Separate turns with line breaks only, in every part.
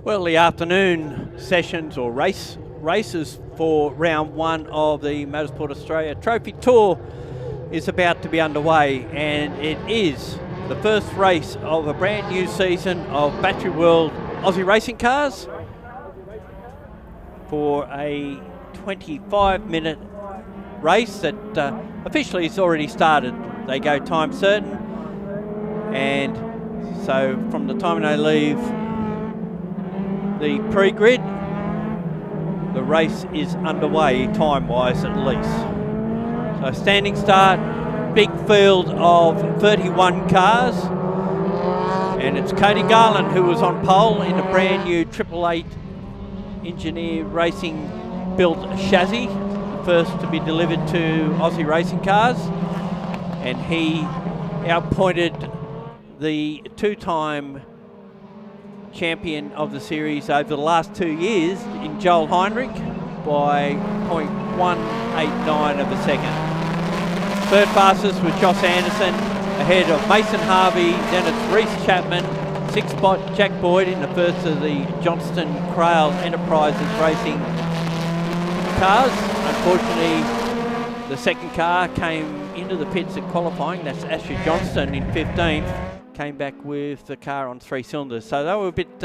Well, the afternoon sessions or races for round one of the Motorsport Australia Trophy Tour is about to be underway, and it is the first race of a brand new season of Battery World Aussie Racing Cars for a 25-minute race that officially has already started. They go time certain, and so from the time they leave the pre-grid, the race is underway time-wise at least. So standing start, big field of 31 cars, and it's Cody Garland who was on pole in a brand new 888 Engineer Racing built chassis, the first to be delivered to Aussie Racing Cars, and he outpointed the two-time champion of the series over the last 2 years in Joel Heinrich by 0.189 of a second. Third fastest was Josh Anderson, ahead of Mason Harvey, then it's Reece Chapman, sixth spot Jack Boyd in the first of the Johnston Craill Enterprises Racing cars. Unfortunately, the second car came into the pits at qualifying, that's Ashley Johnston in 15th. Came back with the car on 3 cylinders. So they were a bit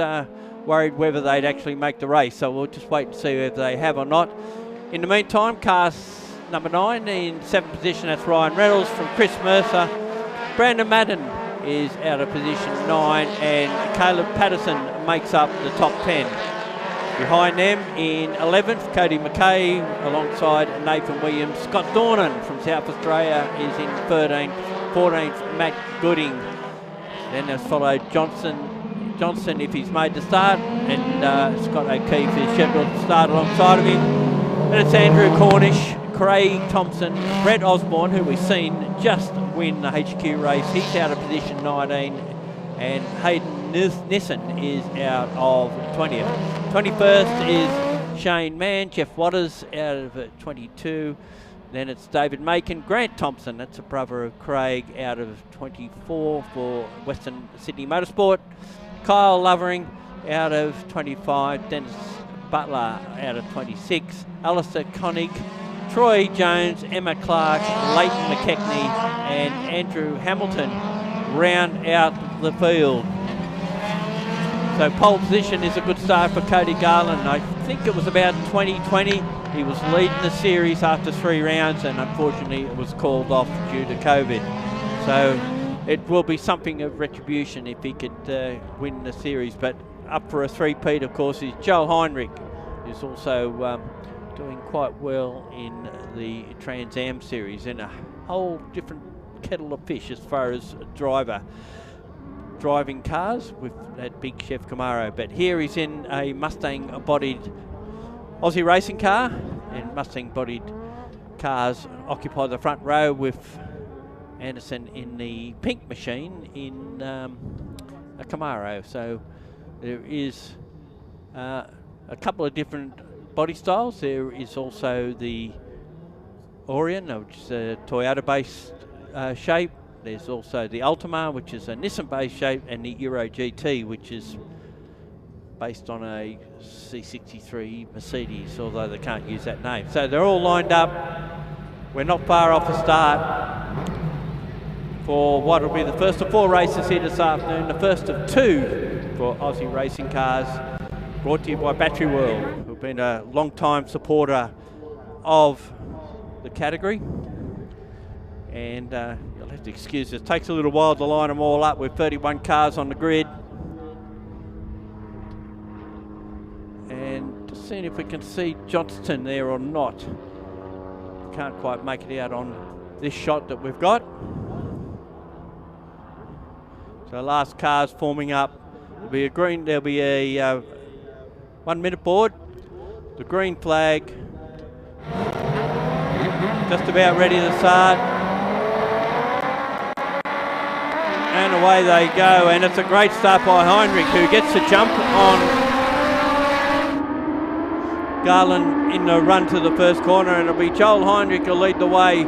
worried whether they'd actually make the race. So we'll just wait and see whether they have or not. In the meantime, car number 9 in 7th position, that's Ryan Reynolds from Chris Mercer. Brandon Madden is out of position 9, and Caleb Patterson makes up the top 10. Behind them in 11th, Cody McKay alongside Nathan Williams. Scott Dornan from South Australia is in 13th. 14th, Matt Gooding. Then there's followed Johnson if he's made the start, and Scott O'Keefe is scheduled to start alongside of him. And it's Andrew Cornish, Craig Thompson, Brett Osborne, who we've seen just win the HQ race. He's out of position 19, and Hayden Nissen is out of 20th. 21st is Shane Mann, Jeff Waters out of 22. Then it's David Macon, Grant Thompson, that's a brother of Craig, out of 24 for Western Sydney Motorsport. Kyle Lovering out of 25, Dennis Butler out of 26, Alistair Koenig, Troy Jones, Emma Clark, Leighton McKechnie and Andrew Hamilton round out the field. So pole position is a good start for Cody Garland. I think it was about 2020. He was leading the series after 3 rounds, and unfortunately it was called off due to COVID. So it will be something of retribution if he could win the series. But up for a three-peat, of course, is Joel Heinrich, who's also doing quite well in the Trans Am series, in a whole different kettle of fish as far as driving cars with that big Chef Camaro. But here he's in a Mustang-bodied Aussie racing car, and Mustang-bodied cars occupy the front row with Anderson in the pink machine in a Camaro. So there is a couple of different body styles. There is also the Orion, which is a Toyota-based shape. There's also the Ultima, which is a Nissan-based shape, and the Euro GT, which is based on a C63 Mercedes, although they can't use that name. So they're all lined up. We're not far off the start for what will be the first of 4 races here this afternoon, the first of 2 for Aussie Racing Cars, brought to you by Battery World, who've been a long-time supporter of the category. And you'll have to excuse us. It takes a little while to line them all up with 31 cars on the grid. And just seeing if we can see Johnston there or not. Can't quite make it out on this shot that we've got. So last car's forming up. There'll be a green, there'll be a 1 minute board. The green flag. Just about ready to start. And away they go, and it's a great start by Heinrich, who gets the jump on Garland in the run to the first corner, and it'll be Joel Heinrich who'll lead the way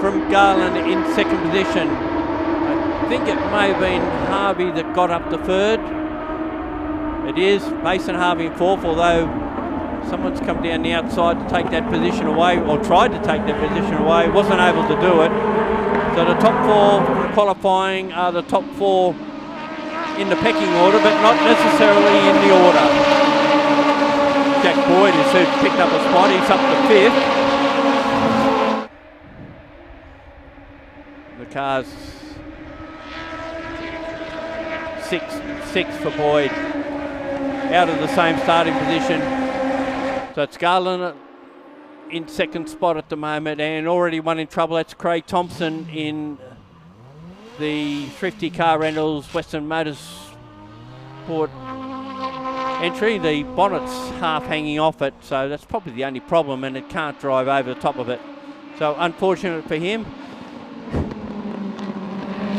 from Garland in second position. I think it may have been Harvey that got up the third. It is Mason Harvey in fourth, although someone's come down the outside to take that position away, or tried to take that position away, wasn't able to do it. So the top four from qualifying are the top four in the pecking order, but not necessarily in the order. Jack Boyd has picked up a spot, he's up to fifth. The car's six for Boyd, out of the same starting position. So it's Garland in second spot at the moment, and already one in trouble. That's Craig Thompson in the Thrifty Car Rentals Western Motorsport entry. The bonnet's half hanging off it, so that's probably the only problem, and it can't drive over the top of it. So unfortunate for him.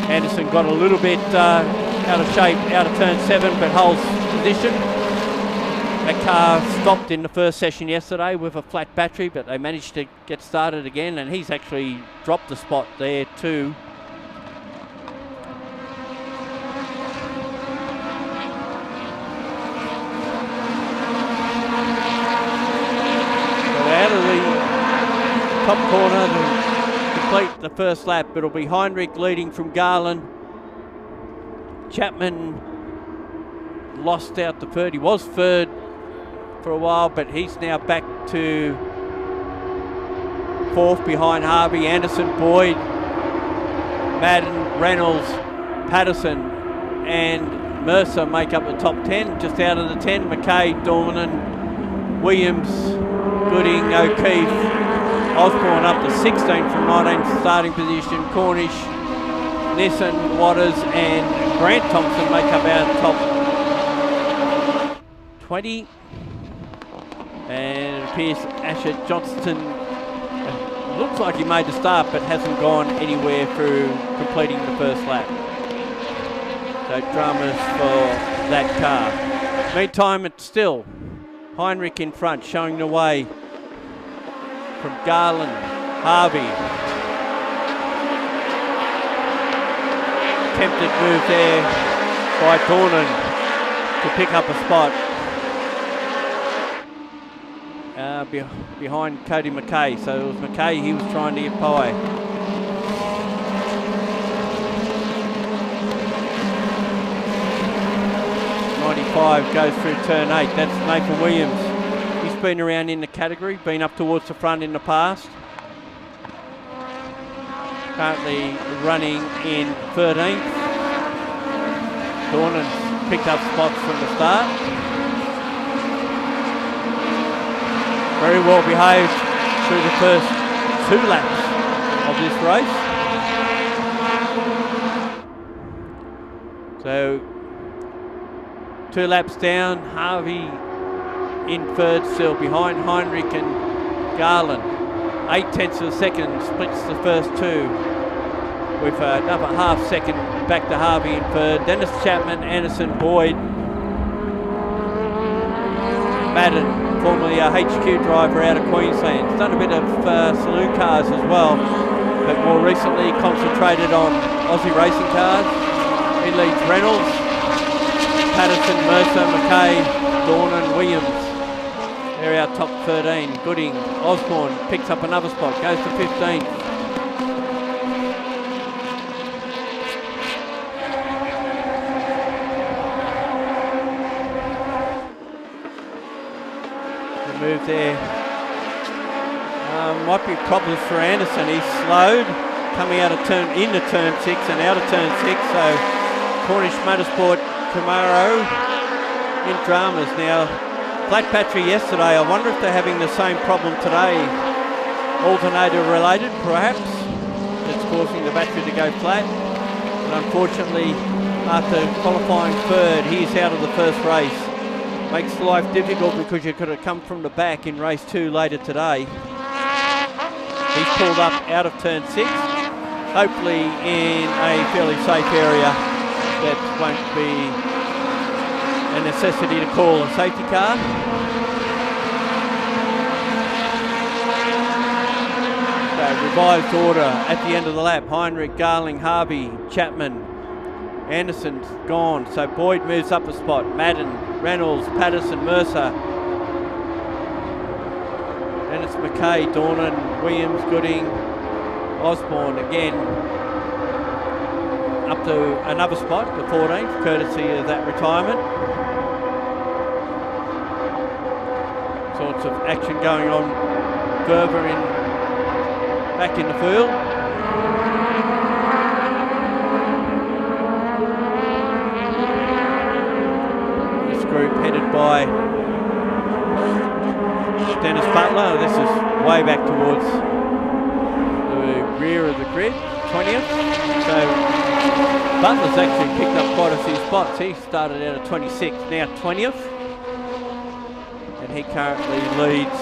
Anderson got a little bit out of shape out of turn 7, but holds position. That car stopped in the first session yesterday with a flat battery, but they managed to get started again, and he's actually dropped the spot there too. So out of the top corner to complete the first lap, it'll be Heinrich leading from Garland. Chapman lost out the third. He was third for a while, but he's now back to fourth behind Harvey. Anderson, Boyd, Madden, Reynolds, Patterson and Mercer make up the top 10. Just out of the 10, McKay, Dornan, Williams, Gooding, O'Keefe, Osborne up to 16 from 19th starting position. Cornish, Nissan, Waters and Grant Thompson make up our top 20. And it appears Asher Johnston looks like he made the start but hasn't gone anywhere through completing the first lap. So dramas for that car. Meantime, it's still Heinrich in front, showing the way from Garland, Harvey. Attempted move there by Dornan to pick up a spot. Behind Cody McKay, so it was McKay he was trying to get by. '95 goes through turn 8, that's Nathan Williams. He's been around in the category, been up towards the front in the past. Currently running in 13th. Dornan picked up spots from the start. Very well behaved through the first 2 laps of this race. So 2 laps down, Harvey in third still behind Heinrich and Garland. 0.8 of a second splits the first 2 with another half second back to Harvey in third. Dennis Chapman, Anderson, Boyd, Madden, formerly a HQ driver out of Queensland. He's done a bit of saloon cars as well, but more recently concentrated on Aussie racing cars. He leads Reynolds, Patterson, Mercer, McKay, Dornan, Williams. They're our top 13. Gooding, Osborne picks up another spot, goes to 15th. Move there. Might be problems for Anderson. He's slowed coming out of into turn 6 and out of turn 6. So Cornish Motorsport Camaro in dramas now. Flat battery yesterday. I wonder if they're having the same problem today. Alternator related, perhaps. That's causing the battery to go flat. And unfortunately, after qualifying third, he's out of the first race. Makes life difficult because you could have come from the back in race 2 later today. He's pulled up out of turn 6, hopefully in a fairly safe area that won't be a necessity to call a safety car. So revised order at the end of the lap. Heinrich, Garling, Harvey, Chapman, Anderson's gone, so Boyd moves up a spot. Madden, Reynolds, Patterson, Mercer. Then it's McKay, Dornan, Williams, Gooding, Osborne again. Up to another spot, the 14th, courtesy of that retirement. Sorts of action going on further back in the field. This group headed by Dennis Butler. This is way back towards the rear of the grid, 20th. So Butler's actually picked up quite a few spots. He started out at 26th, now 20th. And he currently leads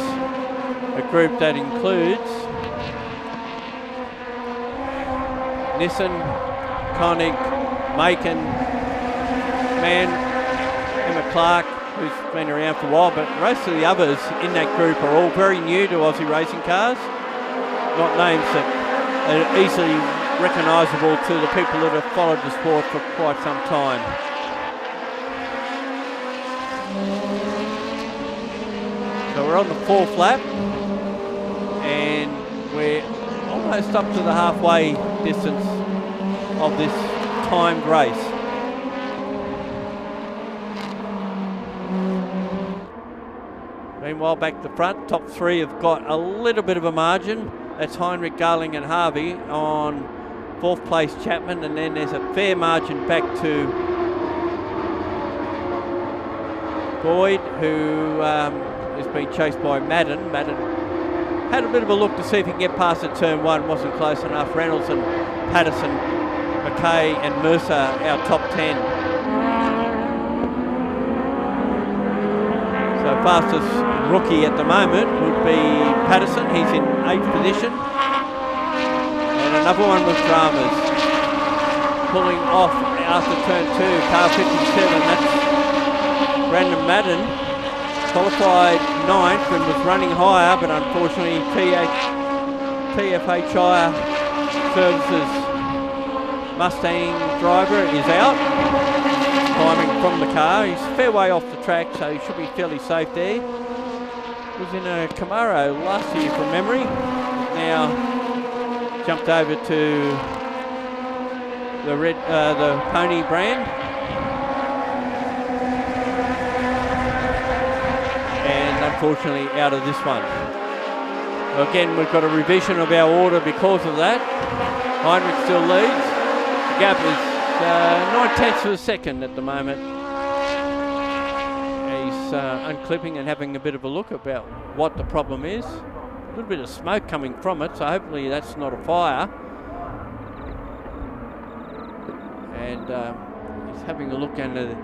a group that includes Nissen, Koenig, Macon, Mann, Emma Clark, who's been around for a while, but most of the others in that group are all very new to Aussie racing cars. Not names that are easily recognisable to the people that have followed the sport for quite some time. So we're on the 4th lap and we're almost up to the halfway distance of this timed race. Meanwhile, back to front, top 3 have got a little bit of a margin. That's Heinrich, Garland and Harvey on 4th place Chapman, and then there's a fair margin back to Boyd, who is being chased by Madden. Madden had a bit of a look to see if he can get past at turn 1, wasn't close enough. Reynolds and Patterson, McKay and Mercer, our top 10. So fastest rookie at the moment would be Patterson. He's in 8th position. And another one with dramas. Pulling off after turn 2, car 57. That's Brandon Madden. Qualified 9th and was running higher, but unfortunately TFHI Services Mustang driver is out. Climbing from the car. He's a fair way off the track, so he should be fairly safe there. Was in a Camaro last year from memory. Now jumped over to the Pony brand. And unfortunately out of this one. Well, again, we've got a revision of our order because of that. Heinrich still leads. The gap is 9/10 of a second at the moment. He's unclipping and having a bit of a look about what the problem is. A little bit of smoke coming from it, so hopefully that's not a fire. And he's having a look under the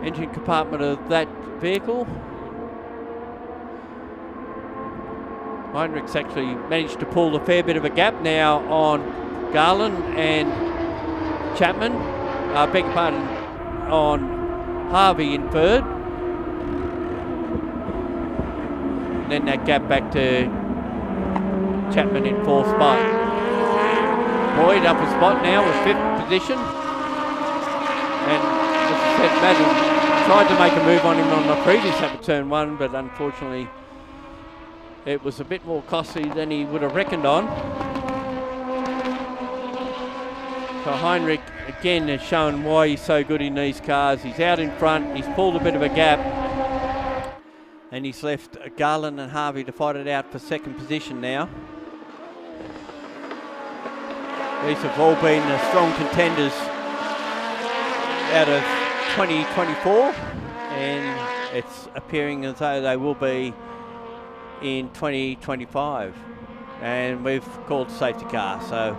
engine compartment of that vehicle. Heinrich's actually managed to pull a fair bit of a gap now on Garland and Chapman, beg your pardon, on Harvey in 3rd. Then that gap back to Chapman in 4th spot. Boyd up a spot now with 5th position. And as I said, Madden tried to make a move on him on the previous lap of turn 1, but unfortunately it was a bit more costly than he would have reckoned on. So Heinrich again has shown why he's so good in these cars. He's out in front, he's pulled a bit of a gap, and he's left Garland and Harvey to fight it out for 2nd position now. These have all been the strong contenders out of 2024, and it's appearing as though they will be in 2025. And we've called safety car, so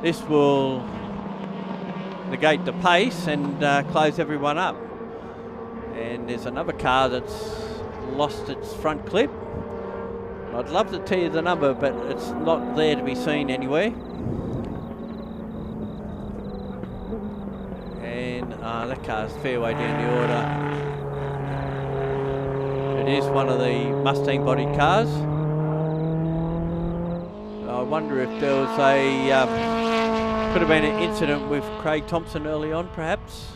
this will negate the pace and close everyone up. And there's another car that's lost its front clip. I'd love to tell you the number, but it's not there to be seen anywhere. And that car's fair way down the order. It is one of the Mustang bodied cars. I wonder if there was a Could have been an incident with Craig Thompson early on, perhaps.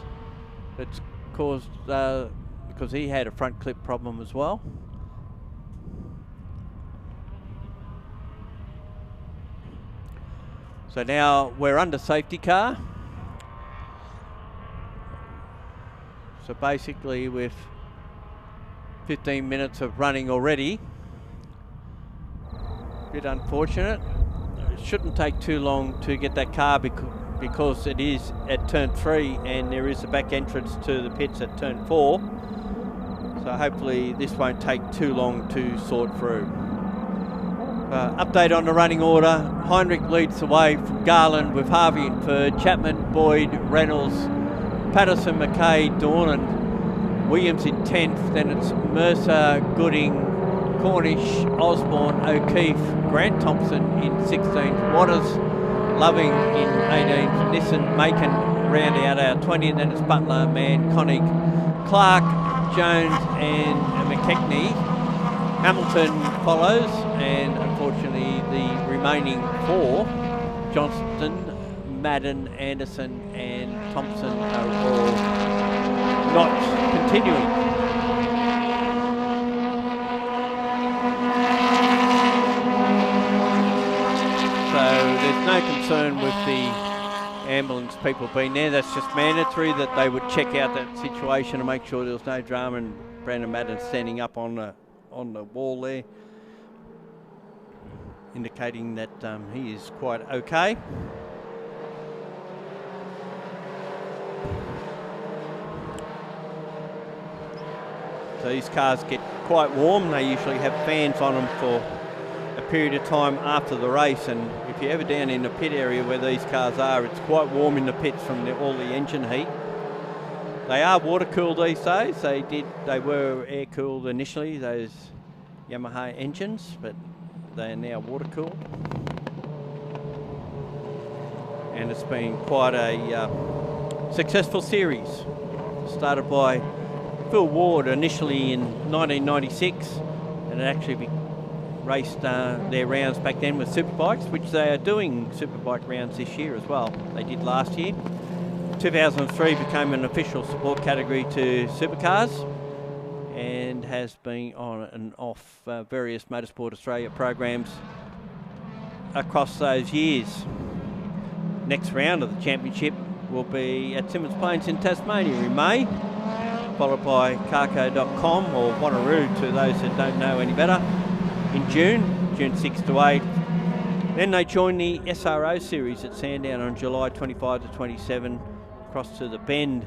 It's caused because he had a front clip problem as well. So now we're under safety car. So basically with 15 minutes of running already, a bit unfortunate. It shouldn't take too long to get that car because it is at turn 3 and there is a back entrance to the pits at turn 4. So hopefully this won't take too long to sort through. Update on the running order. Heinrich leads the way from Garland with Harvey in third, Chapman, Boyd, Reynolds, Patterson, McKay, Dornan, Williams in 10th. Then it's Mercer, Gooding, Cornish, Osborne, O'Keefe, Grant Thompson in 16th, Waters, Loving in 18th, Nissan, Macon round out our 20th, and then it's Butler, Mann, Koenig, Clark, Jones and McKechnie. Hamilton follows, and unfortunately the remaining 4, Johnston, Madden, Anderson and Thompson are all not continuing. So there's no concern with the ambulance people being there. That's just mandatory that they would check out that situation and make sure there was no drama, and Brandon Madden standing up on the wall there, indicating that he is quite okay. So these cars get quite warm. They usually have fans on them for a period of time after the race, and if you're ever down in the pit area where these cars are, it's quite warm in the pits from all the engine heat. They are water cooled these days. They were air cooled initially, those Yamaha engines, but they are now water cooled. And it's been quite a successful series. Started by Phil Ward initially in 1996, and it actually raced their rounds back then with superbikes, which they are doing superbike rounds this year as well. They did last year. 2003 became an official support category to supercars and has been on and off various Motorsport Australia programs across those years. Next round of the championship will be at Symonds Plains in Tasmania in May, followed by Carco.com or Wanneroo to those that don't know any better, in June 6 to 8. Then they join the SRO series at Sandown on July 25 to 27, across to the Bend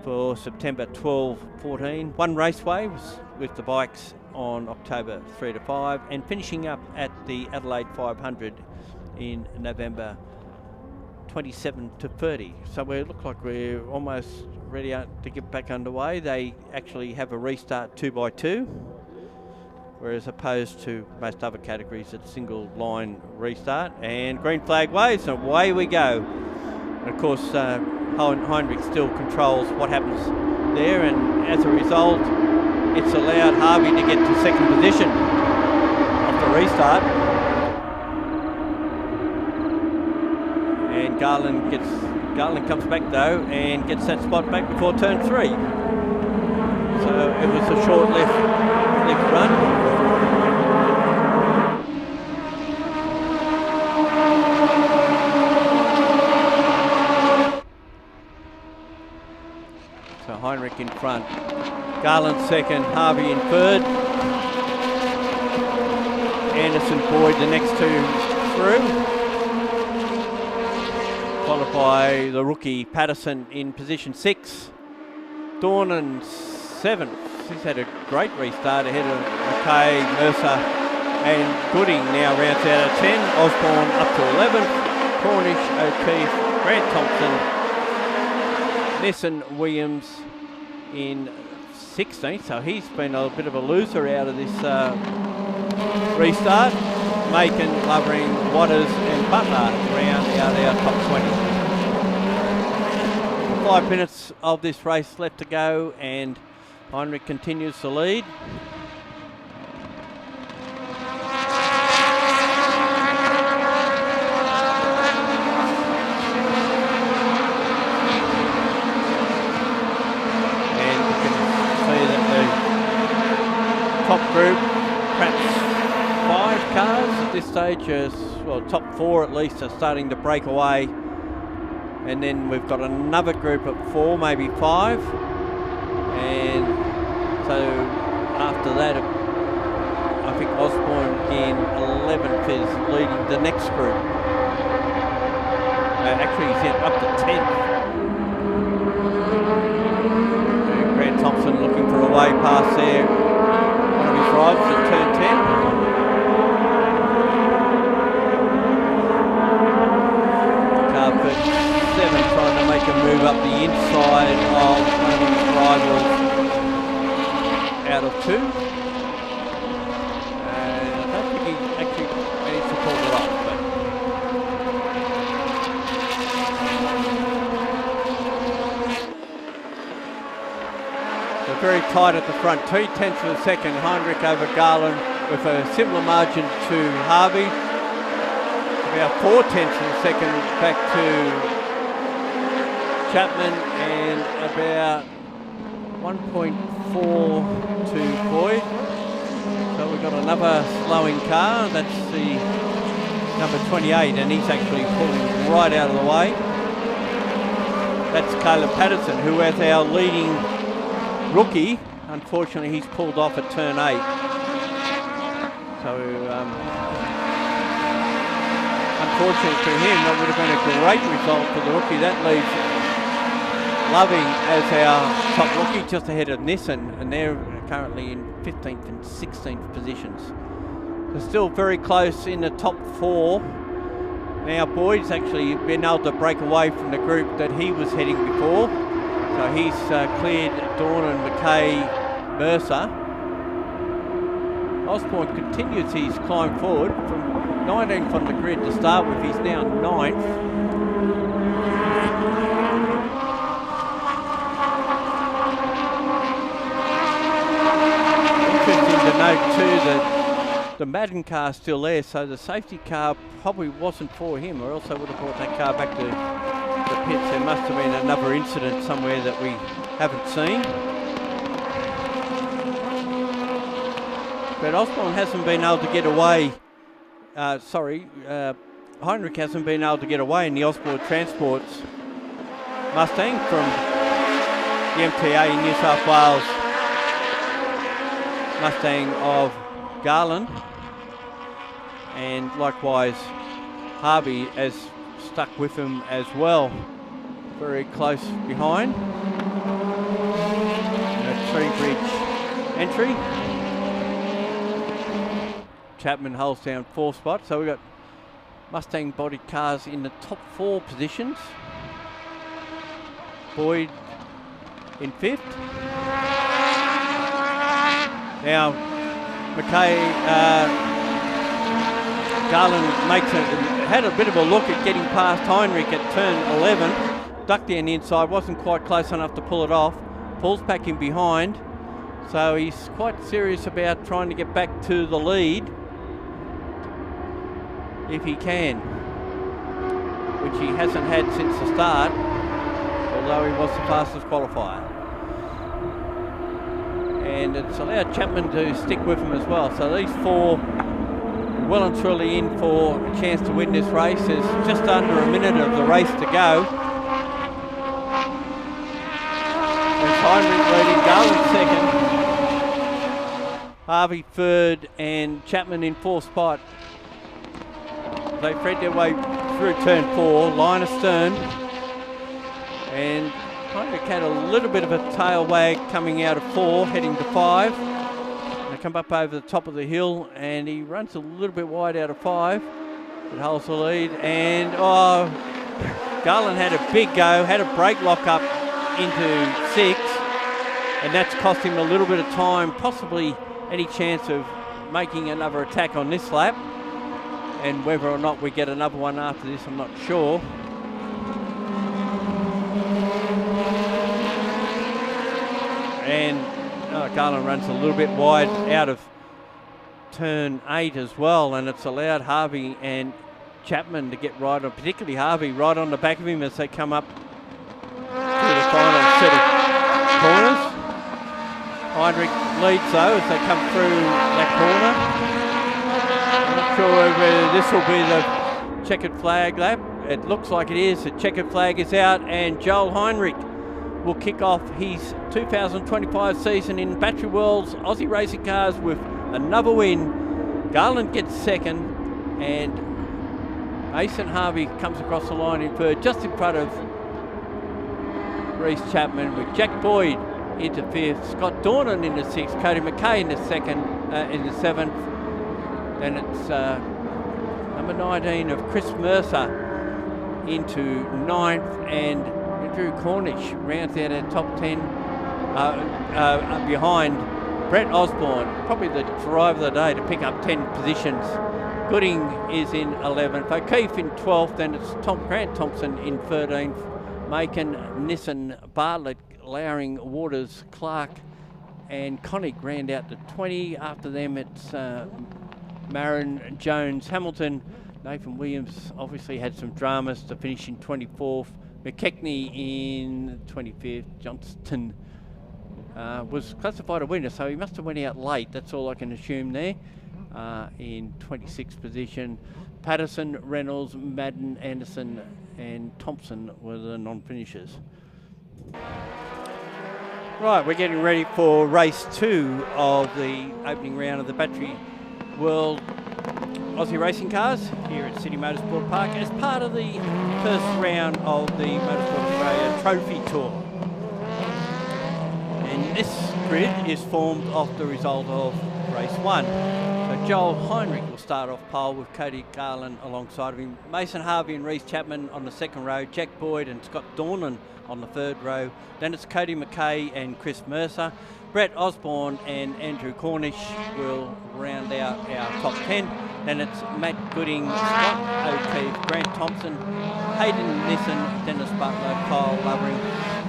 for September 12-14. One raceway with the bikes on October 3 to 5, and finishing up at the Adelaide 500 in November 27 to 30. So we look like we're almost ready to get back underway. They actually have a restart 2x2, whereas opposed to most other categories, it's single line restart. And green flag waves, and away we go. And of course, Heinrich still controls what happens there, and as a result, it's allowed Harvey to get to second position off the restart. And Garland comes back though and gets that spot back before turn 3. So it was a short left run. So Heinrich in front, Garland second, Harvey in third, Anderson, Boyd the next two through, followed by the rookie Patterson in position 6, Dornan 7th. He's had a great restart ahead of McKay, Mercer and Gooding now rounds out of 10, Osborne up to 11th, Cornish, O'Keefe, Grant Thompson, Nissan, Williams in 16th, so he's been a bit of a loser out of this restart. Macon, Lovering, Waters and Butler round out our top 20. 5 minutes of this race left to go, and Heinrich continues to lead. top group, perhaps 5 cars at this stage, well, top 4 at least are starting to break away. And then we've got another group of 4, maybe 5. And so after that, I think Osborne in 11th is leading the next group. Actually, he's up to 10th. Grant Thompson looking for a way past there. One of his rivals at turn 10. Car 37 trying to make a move up the inside of one of his rivals out of 2. And I don't think he actually managed to pull it off. Very tight at the front, 2/10 of a second. Heinrich over Garland with a similar margin to Harvey. About 4/10 of a second back to Chapman, and about 1.4 to Boyd. So we've got another slowing car. That's the number 28, and he's actually pulling right out of the way. That's Caleb Patterson, who is our leading rookie. Unfortunately, he's pulled off at turn 8. So, unfortunately for him, that would have been a great result for the rookie. That leaves Loving as our top rookie, just ahead of Nissan, and they're currently in 15th and 16th positions. So still very close in the top 4. Now, Boyd's actually been able to break away from the group that he was heading before. So he's cleared Dawn and McKay Mercer. Osborne continues his climb forward from 19th on the grid to start with. He's now 9th. Interesting to note too that the Madden car is still there, so the safety car probably wasn't for him, or else I would have brought that car back to the pits. There must have been another incident somewhere that we haven't seen. But Osborne hasn't been able to get away. Heinrich hasn't been able to get away in the Osborne Transports Mustang from the MTA in New South Wales Mustang of Garland. And likewise, Harvey has stuck with him as well. Very close behind. A Tree Bridge entry. Chapman holds down 4th spot. So we've got Mustang body cars in the top 4 positions. Boyd in 5th. Now, McKay, Garland had a bit of a look at getting past Heinrich at turn 11. Ducked down the inside, wasn't quite close enough to pull it off. Pulls back in behind. So he's quite serious about trying to get back to the lead, if he can, which he hasn't had since the start, although he was the fastest qualifier. And it's allowed Chapman to stick with him as well. So these 4 well and truly in for a chance to win this race. There's just under a minute of the race to go. There's Heinrich leading, Garland 2nd, Harvey 3rd, and Chapman in 4th spot. They thread their way through turn 4, line astern, and Heinrich had a little bit of a tail wag coming out of 4, heading to 5. They come up over the top of the hill, and he runs a little bit wide out of 5. It holds the lead, and Garland had a big go, had a brake lock up into 6, and that's cost him a little bit of time, possibly any chance of making another attack on this lap. And whether or not we get another one after this, I'm not sure. And Garland runs a little bit wide out of turn 8 as well, and it's allowed Harvey and Chapman to get right on, particularly Harvey, right on the back of him as they come up to the final set of corners. Heinrich leads though as they come through that corner. I'm not sure whether this will be the checkered flag lap. It looks like it is. The checkered flag is out, and Joel Heinrich will kick off his 2025 season in Battery World's Aussie Racing Cars with another win. Garland gets second, and Mason Harvey comes across the line in third, just in front of Reece Chapman, with Jack Boyd into fifth, Scott Dornan in the sixth, Cody McKay in the seventh. Then it's number 19 of Chris Mercer into ninth, and Andrew Cornish rounds out our top 10 behind Brett Osborne, probably the driver of the day to pick up 10 positions. Gooding is in 11th, O'Keefe in 12th, then it's Grant Thompson in 13th, Macon, Nissen, Bartlett, Lowering, Waters, Clark and Connick round out to 20. After them it's Marin, Jones, Hamilton. Nathan Williams obviously had some dramas to finish in 24th. McKechnie in 25th. Johnston was classified a winner, so he must have went out late. That's all I can assume there. In 26th position. Patterson, Reynolds, Madden, Anderson and Thompson were the non-finishers. Right, we're getting ready for race 2 of the opening round of the Battery World Aussie Racing Cars here at Sydney Motorsport Park as part of the first round of the Motorsport Australia Trophy Tour. And this grid is formed off the result of race 1. So Joel Heinrich will start off pole with Cody Garland alongside of him. Mason Harvey and Reece Chapman on the second row. Jack Boyd and Scott Dornan on the third row. Then it's Cody McKay and Chris Mercer. Brett Osborne and Andrew Cornish will round out our top 10. Then it's Matt Gooding, Scott O'Keefe, Grant Thompson, Hayden Nissen, Dennis Butler, Kyle Lovering,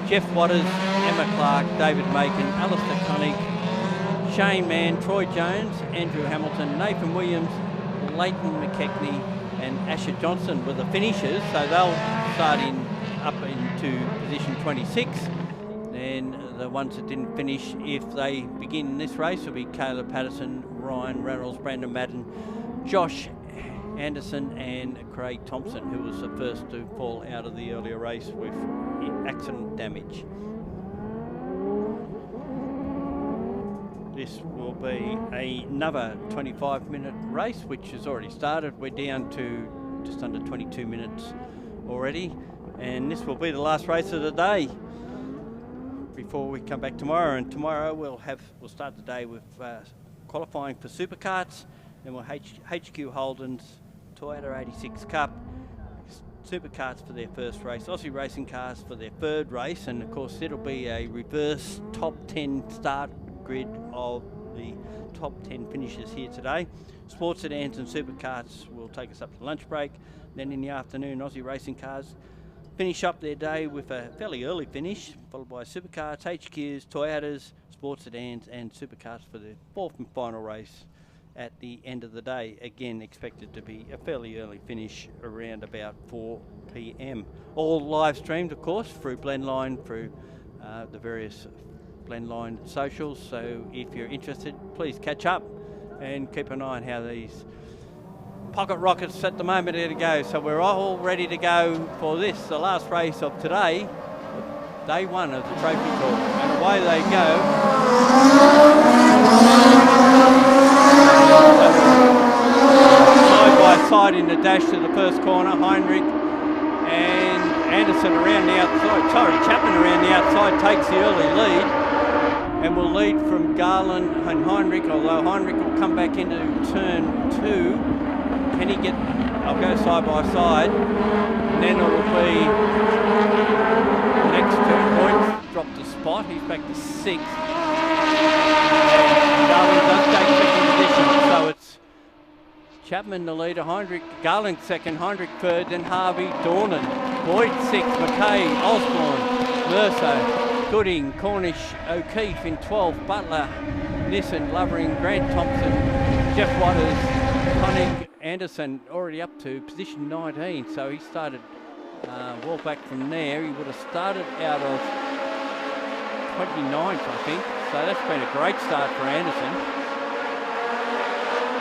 Jeff Waters, Emma Clark, David Macon, Alistair Connick, Shane Mann, Troy Jones, Andrew Hamilton, Nathan Williams, Leighton McKechnie and Asher Johnson were the finishers, so they'll start up into position 26. Then the ones that didn't finish, if they begin this race, will be Caleb Patterson, Ryan Reynolds, Brandon Madden, Josh Anderson and Craig Thompson, who was the first to fall out of the earlier race with accident damage. This will be another 25-minute race, which has already started. We're down to just under 22 minutes already, and this will be the last race of the day before we come back tomorrow. And tomorrow we'll start the day with qualifying for supercarts, then we'll HQ Holden's Toyota 86 Cup, supercarts for their first race, Aussie Racing Cars for their third race, and of course it'll be a reverse top 10 start grid of the top 10 finishers here today. Sports sedans and supercarts will take us up to lunch break. Then in the afternoon, Aussie Racing Cars finish up their day with a fairly early finish, followed by supercarts, HQs, Toyotas, sports sedans and supercarts for the fourth and final race at the end of the day. Again, expected to be a fairly early finish around about 4 p.m. All live streamed, of course, through Blendline, through the various Blendline socials. So if you're interested, please catch up and keep an eye on how these pocket rockets at the moment are to go. So we're all ready to go for this, the last race of today, day 1 of the Trophy Tour. And away they go. Side by side in the dash to the first corner, Heinrich and Anderson around the outside. Chapman around the outside takes the early lead and will lead from Garland and Heinrich, although Heinrich will come back into turn 2. Can he get, I'll go side by side, and then it will be the next 2 points, drop the spot, he's back to 6th. Garland does take second position, so it's Chapman the leader, Garland second, Heinrich third, then Harvey, Dornan, Boyd 6th, McKay, Osborne, Mercer, Gooding, Cornish, O'Keefe in 12th, Butler, Nissen, Lovering, Grant Thompson, Jeff Waters, Connick, Anderson already up to position 19, so he started well back from there. He would have started out of 29th, I think. So that's been a great start for Anderson.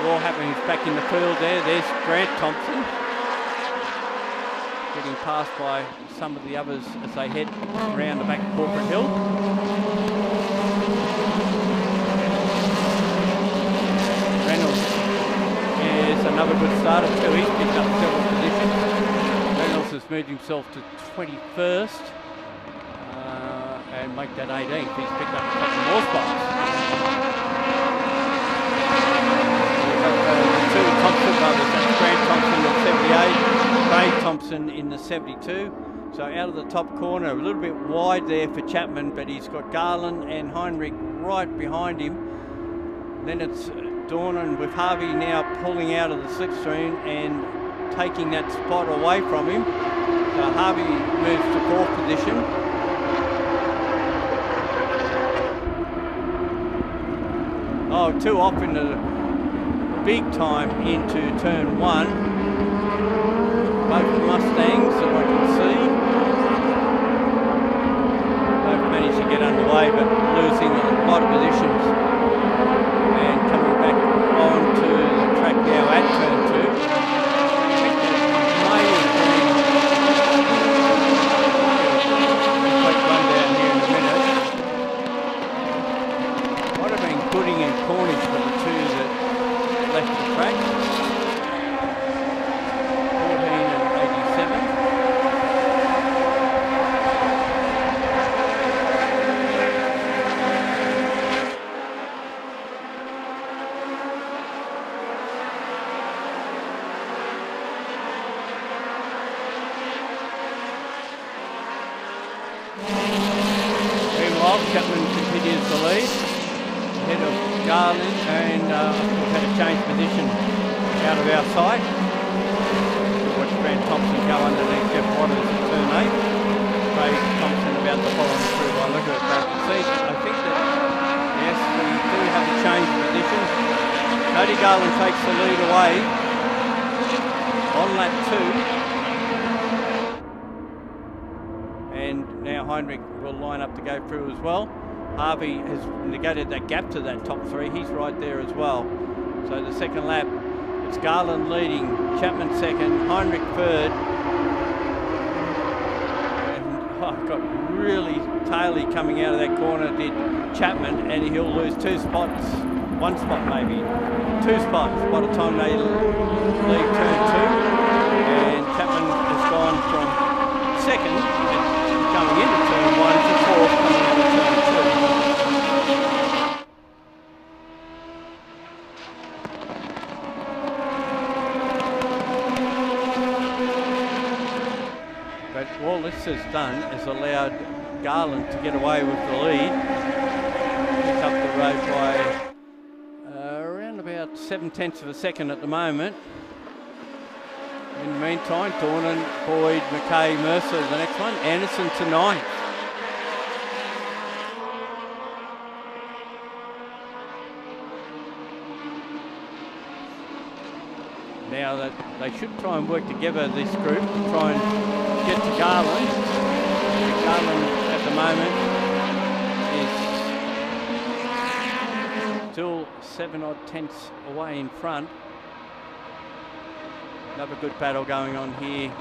All happening back in the field there. There's Grant Thompson. Getting passed by some of the others as they head around the back of Corporate Hill. Reynolds is another good starter too. He's picked up several positions. Reynolds has moved himself to 21st and make that 18th. He's picked up a couple more spots. The two Thompson brothers, that's Grant Thompson in 78, Craig Thompson in the 72. So out of the top corner, a little bit wide there for Chapman, but he's got Garland and Heinrich right behind him. Then it's Dornan with Harvey now pulling out of the slipstream and taking that spot away from him. So Harvey moves to 4th position. Oh, two off in the big time into turn 1. Both Mustangs that I can see. Both managed to get underway but losing a lot of positions. And coming back onto the track now at turn 2. May have been a quick run down here in a minute. Might have been Gooding and Cornish for the two that left the track. 14 and 87. Meanwhile, Chapman continues to lead. Ahead of Garland, and we've had a change position out of our sight. Watch Grant Thompson go underneath Jeff Waters at turn 8. Craig Thompson about to follow him through by look at it back to see. I think that, yes, we do have a change position. Cody Garland takes the lead away on lap 2. And now Heinrich will line up to go through as well. Harvey has negated that gap to that top 3. He's right there as well. So the second lap, it's Garland leading, Chapman second, Heinrich third. And I've got really taily coming out of that corner, did Chapman, and he'll lose 2 spots. 1 spot maybe. 2 spots by the time they leave turn 2. And Chapman has gone from second coming into turn 1 to 4th coming out of turn 2. But all this has done is allowed Garland to get away with the lead. He's up the road by around about 7/10 of a second at the moment. In the meantime, Dornan, Boyd, McKay, Mercer, the next one. Anderson to 9th. Now that they should try and work together, this group, to try and get to Garland. Garland at the moment is still 7 odd tenths away in front. Another good battle going on here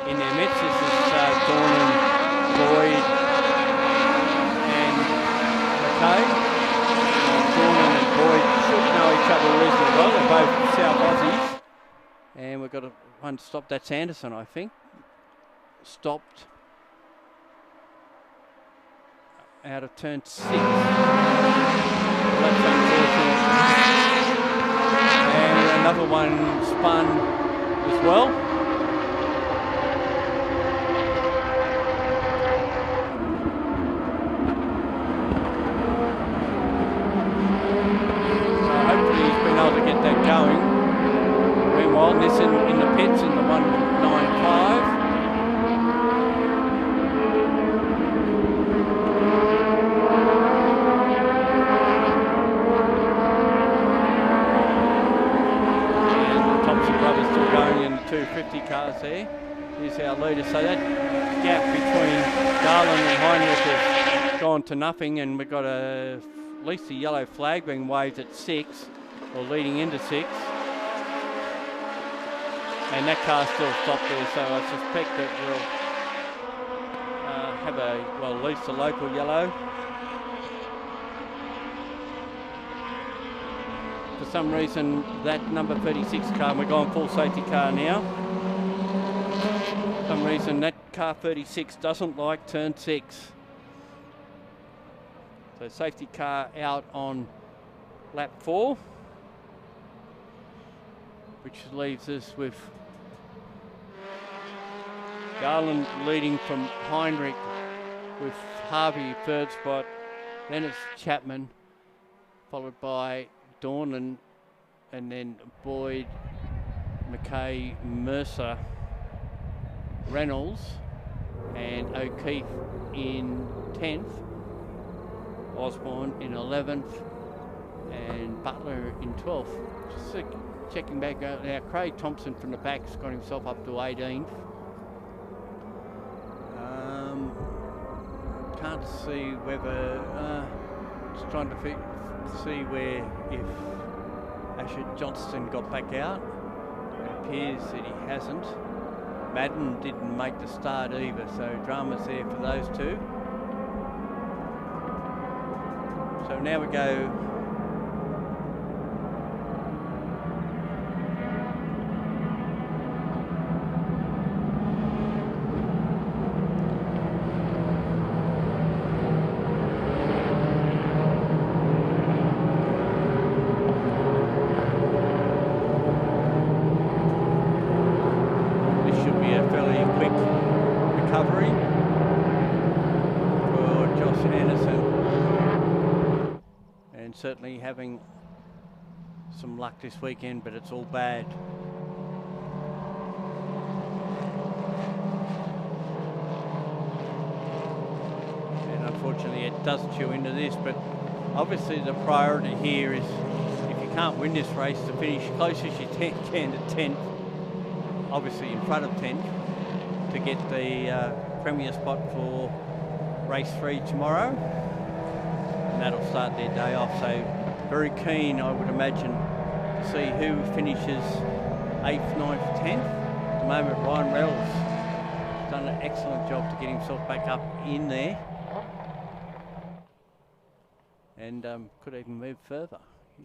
in their midst. This is Dornan, Boyd and McKay. Dornan and Boyd should know each other reasonably well. They're both South Aussies. And we've got one stop. That's Anderson, I think. Stopped out of turn 6. That's unfortunate. And another one spun as well. So hopefully he's been able to get that going. Meanwhile, Nissan in the pits in the 195. Brothers still going in the 250 cars there. Here's our leader. So that gap between Garland and Heinrich has gone to nothing, and we've got at least a yellow flag being waved at 6, or leading into 6. And that car's still stopped there, so I suspect that we'll have at least a local yellow. For some reason, that number 36 car, and we're going full safety car now. For some reason, that car 36 doesn't like turn 6. So safety car out on lap 4, which leaves us with Garland leading from Heinrich, with Harvey third spot, then it's Chapman, followed by Dornan, and then Boyd, McKay, Mercer, Reynolds, and O'Keefe in 10th, Osborne in 11th, and Butler in 12th. Just checking back out now, Craig Thompson from the back has got himself up to 18th. Can't see whether, just trying to see where, if Asher Johnston got back out. It appears that he hasn't. Madden didn't make the start either, so drama's there for those two. So now we go certainly having some luck this weekend, but it's all bad. And unfortunately it does chew into this, but obviously the priority here is, if you can't win this race, to finish close as you can to 10th, obviously in front of 10th, to get the premier spot for race 3 tomorrow. That'll start their day off, so very keen, I would imagine, to see who finishes 8th, 9th, 10th. At the moment, Ryan Reynolds has done an excellent job to get himself back up in there, and could even move further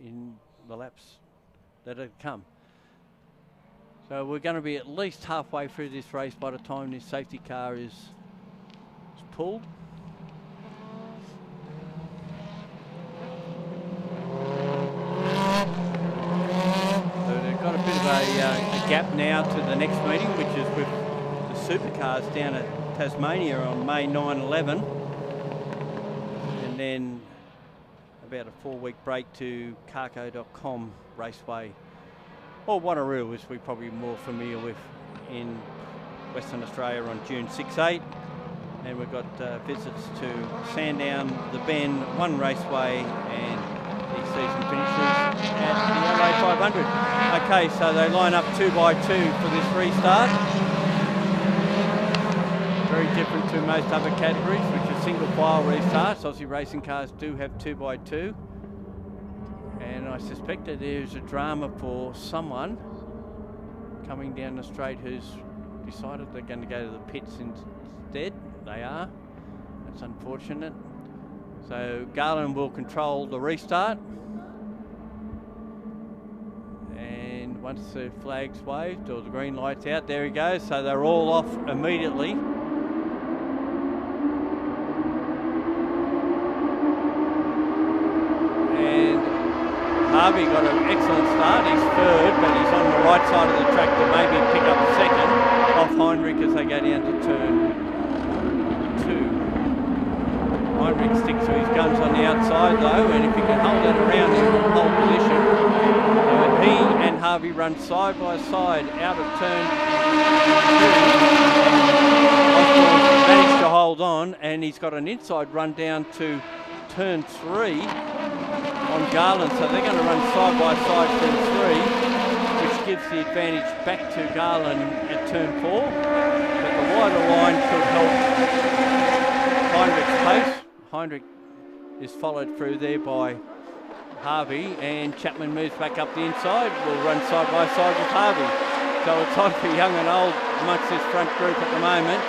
in the laps that have come. So we're going to be at least halfway through this race by the time this safety car is pulled. Got a bit of a gap now to the next meeting, which is with the supercars down at Tasmania on May 9-11, and then about a 4-week break to Carco.com Raceway, or Wanneroo, as we're probably more familiar with in Western Australia, on June 6-8. And we've got visits to Sandown, the Bend, One Raceway, and the season finishes at the LA 500. Okay, so they line up 2 by 2 for this restart. Very different to most other categories, which are single file restarts. Aussie racing cars do have 2 by 2. And I suspect that there's a drama for someone coming down the straight who's decided they're going to go to the pits instead. They are. That's unfortunate. So Garland will control the restart. And once the flag's waved, or the green light's out, there he goes. So they're all off immediately. And Harvey got an excellent start. He's third, but he's on the right side of the track to maybe pick up second off Heinrich as they go down to turn 2. Heinrich sticks to his guns on the outside though, and if he can hold it around in the pole position, he and Harvey run side by side out of turn 2. Osborne managed to hold on, and he's got an inside run down to turn 3 on Garland, so they're going to run side by side turn 3, which gives the advantage back to Garland at turn 4, but the wider line could help Heinrich's pace. Heinrich is followed through there by Harvey, and Chapman moves back up the inside. Will run side by side with Harvey. So it's on for young and old amongst this front group at the moment.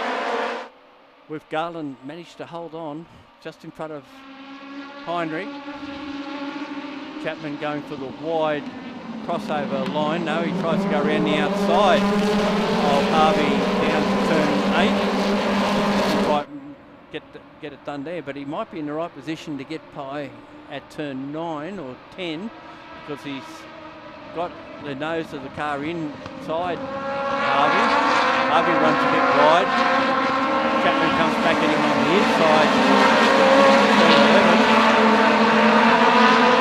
With Garland managed to hold on just in front of Heinrich. Chapman going for the wide crossover line. No, he tries to go around the outside of Harvey down to turn 8. Didn't quite get it done there, but he might be in the right position to get by at turn 9 or 10 because he's got the nose of the car inside Harvey. Harvey runs a bit wide. Chapman comes back at him on the inside.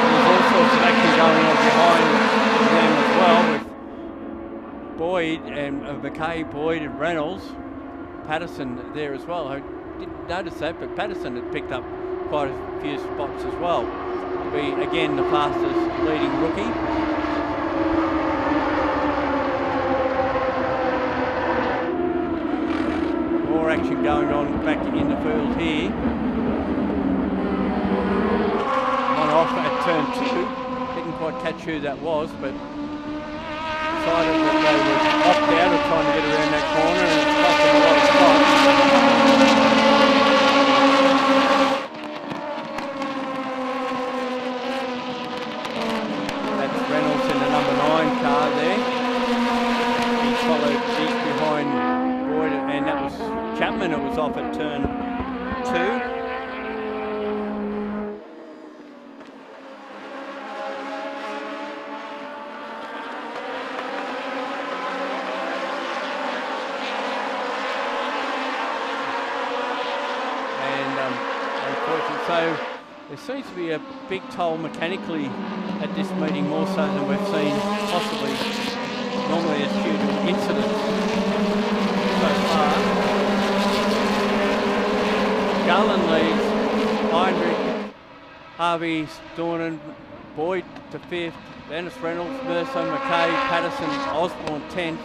There's all sorts of action going on behind them as well with Boyd and McKay, Boyd and Reynolds. Patterson there as well. I didn't notice that, but Patterson had picked up quite a few spots as well. To be again the fastest leading rookie. More action going on back in the field here. One off at turn 2. Didn't quite catch who that was, but decided that they were opt out of trying to get around that corner, and it's cost them a lot of spots. That's Reynolds in the number 9 car there. He followed deep behind Boyd, and that was Chapman. It was off at turn 2. So there seems to be a big toll mechanically at this meeting, more so than we've seen possibly normally as due to incidents so far. Garland leads, Heinrich, Harvey, Dornan, Boyd to 5th, Dennis Reynolds, Mercer, McKay, Patterson, Osborne 10th,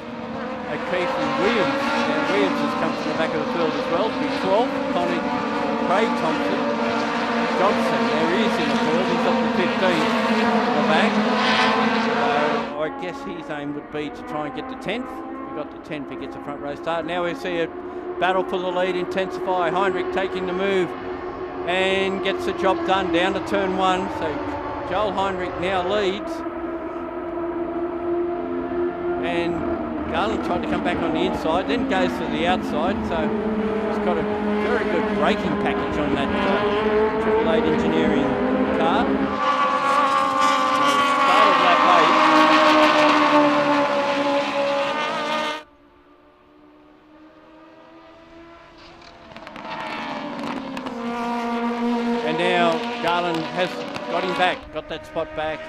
O'Keefe and Williams. Now Williams has come from the back of the field as well, to be 12th, Connie, Craig Thompson, Johnson, there he is in the field, he's up to 15th in the back. So I guess his aim would be to try and get to 10th. If he got to 10th, he gets a front row start. Now we see a battle for the lead intensify. Heinrich taking the move and gets the job done down to turn 1. So Joel Heinrich now leads. And Garland tried to come back on the inside, then goes to the outside. So he's got a very good braking package on that Triple 8 engineering car. Started lap 8. And now Garland has got him back, got that spot back.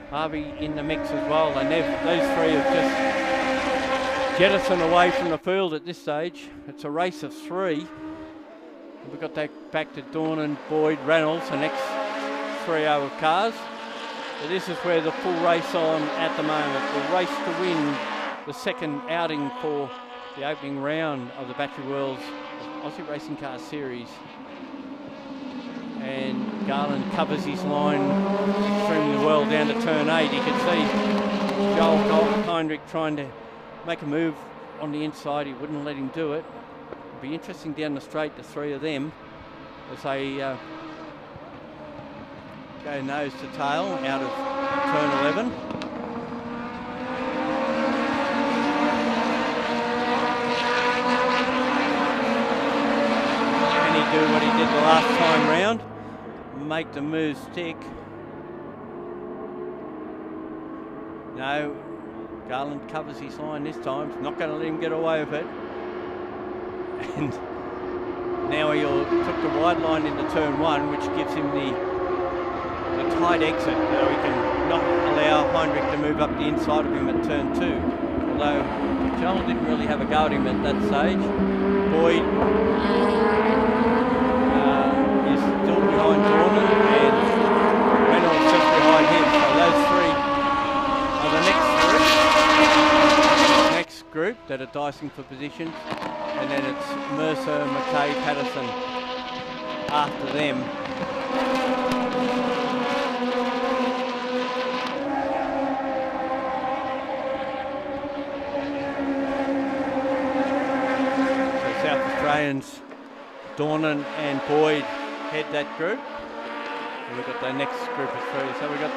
Harvey in the mix as well, and those three have just jettisoned away from the field at this stage. It's a race of 3. We've got that back to Dornan, Boyd, Reynolds, the next trio of cars. So this is where the full race on at the moment. The race to win the second outing for the opening round of the Battery Worlds Aussie Racing Car Series. And Garland covers his line extremely well down to turn 8. You can see Joel Heinrich trying to make a move on the inside. He wouldn't let him do it. It'll be interesting down the straight, the 3 of them, as they go nose to tail out of turn 11. Can he do what he did the last time round? Make the move stick? No. Garland covers his line this time. He's not going to let him get away with it. And now he took the wide line into turn 1, which gives him the tight exit. So he can not allow Heinrich to move up the inside of him at turn 2. Although Joel didn't really have a go at him at that stage. Boyd is still behind Dornan, and Reynolds just behind him. So those 3 are the next group that are dicing for positions, and then it's Mercer, McKay, Patterson after them. So South Australians, Dornan and Boyd head that group. And we've got the next group of three. So we've got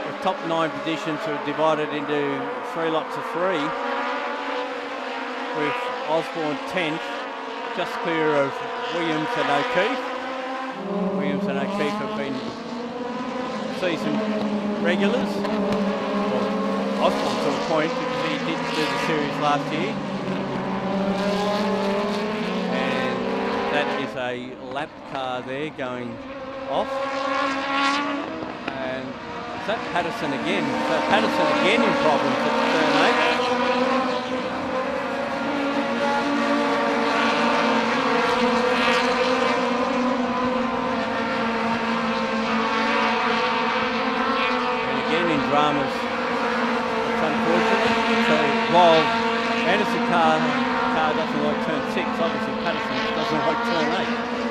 the top 9 positions are divided into 3 lots of 3, with Osborne 10th, just clear of Williams and O'Keefe. Williams and O'Keefe have been season regulars. Well, Osborne to a point because he did do the series last year. And that is a lap car there going off. And is that Patterson again? So Patterson again in problems at turn 8. Dramas. It's unfortunate. So while Anderson car doesn't like turn 6, obviously Patterson doesn't like turn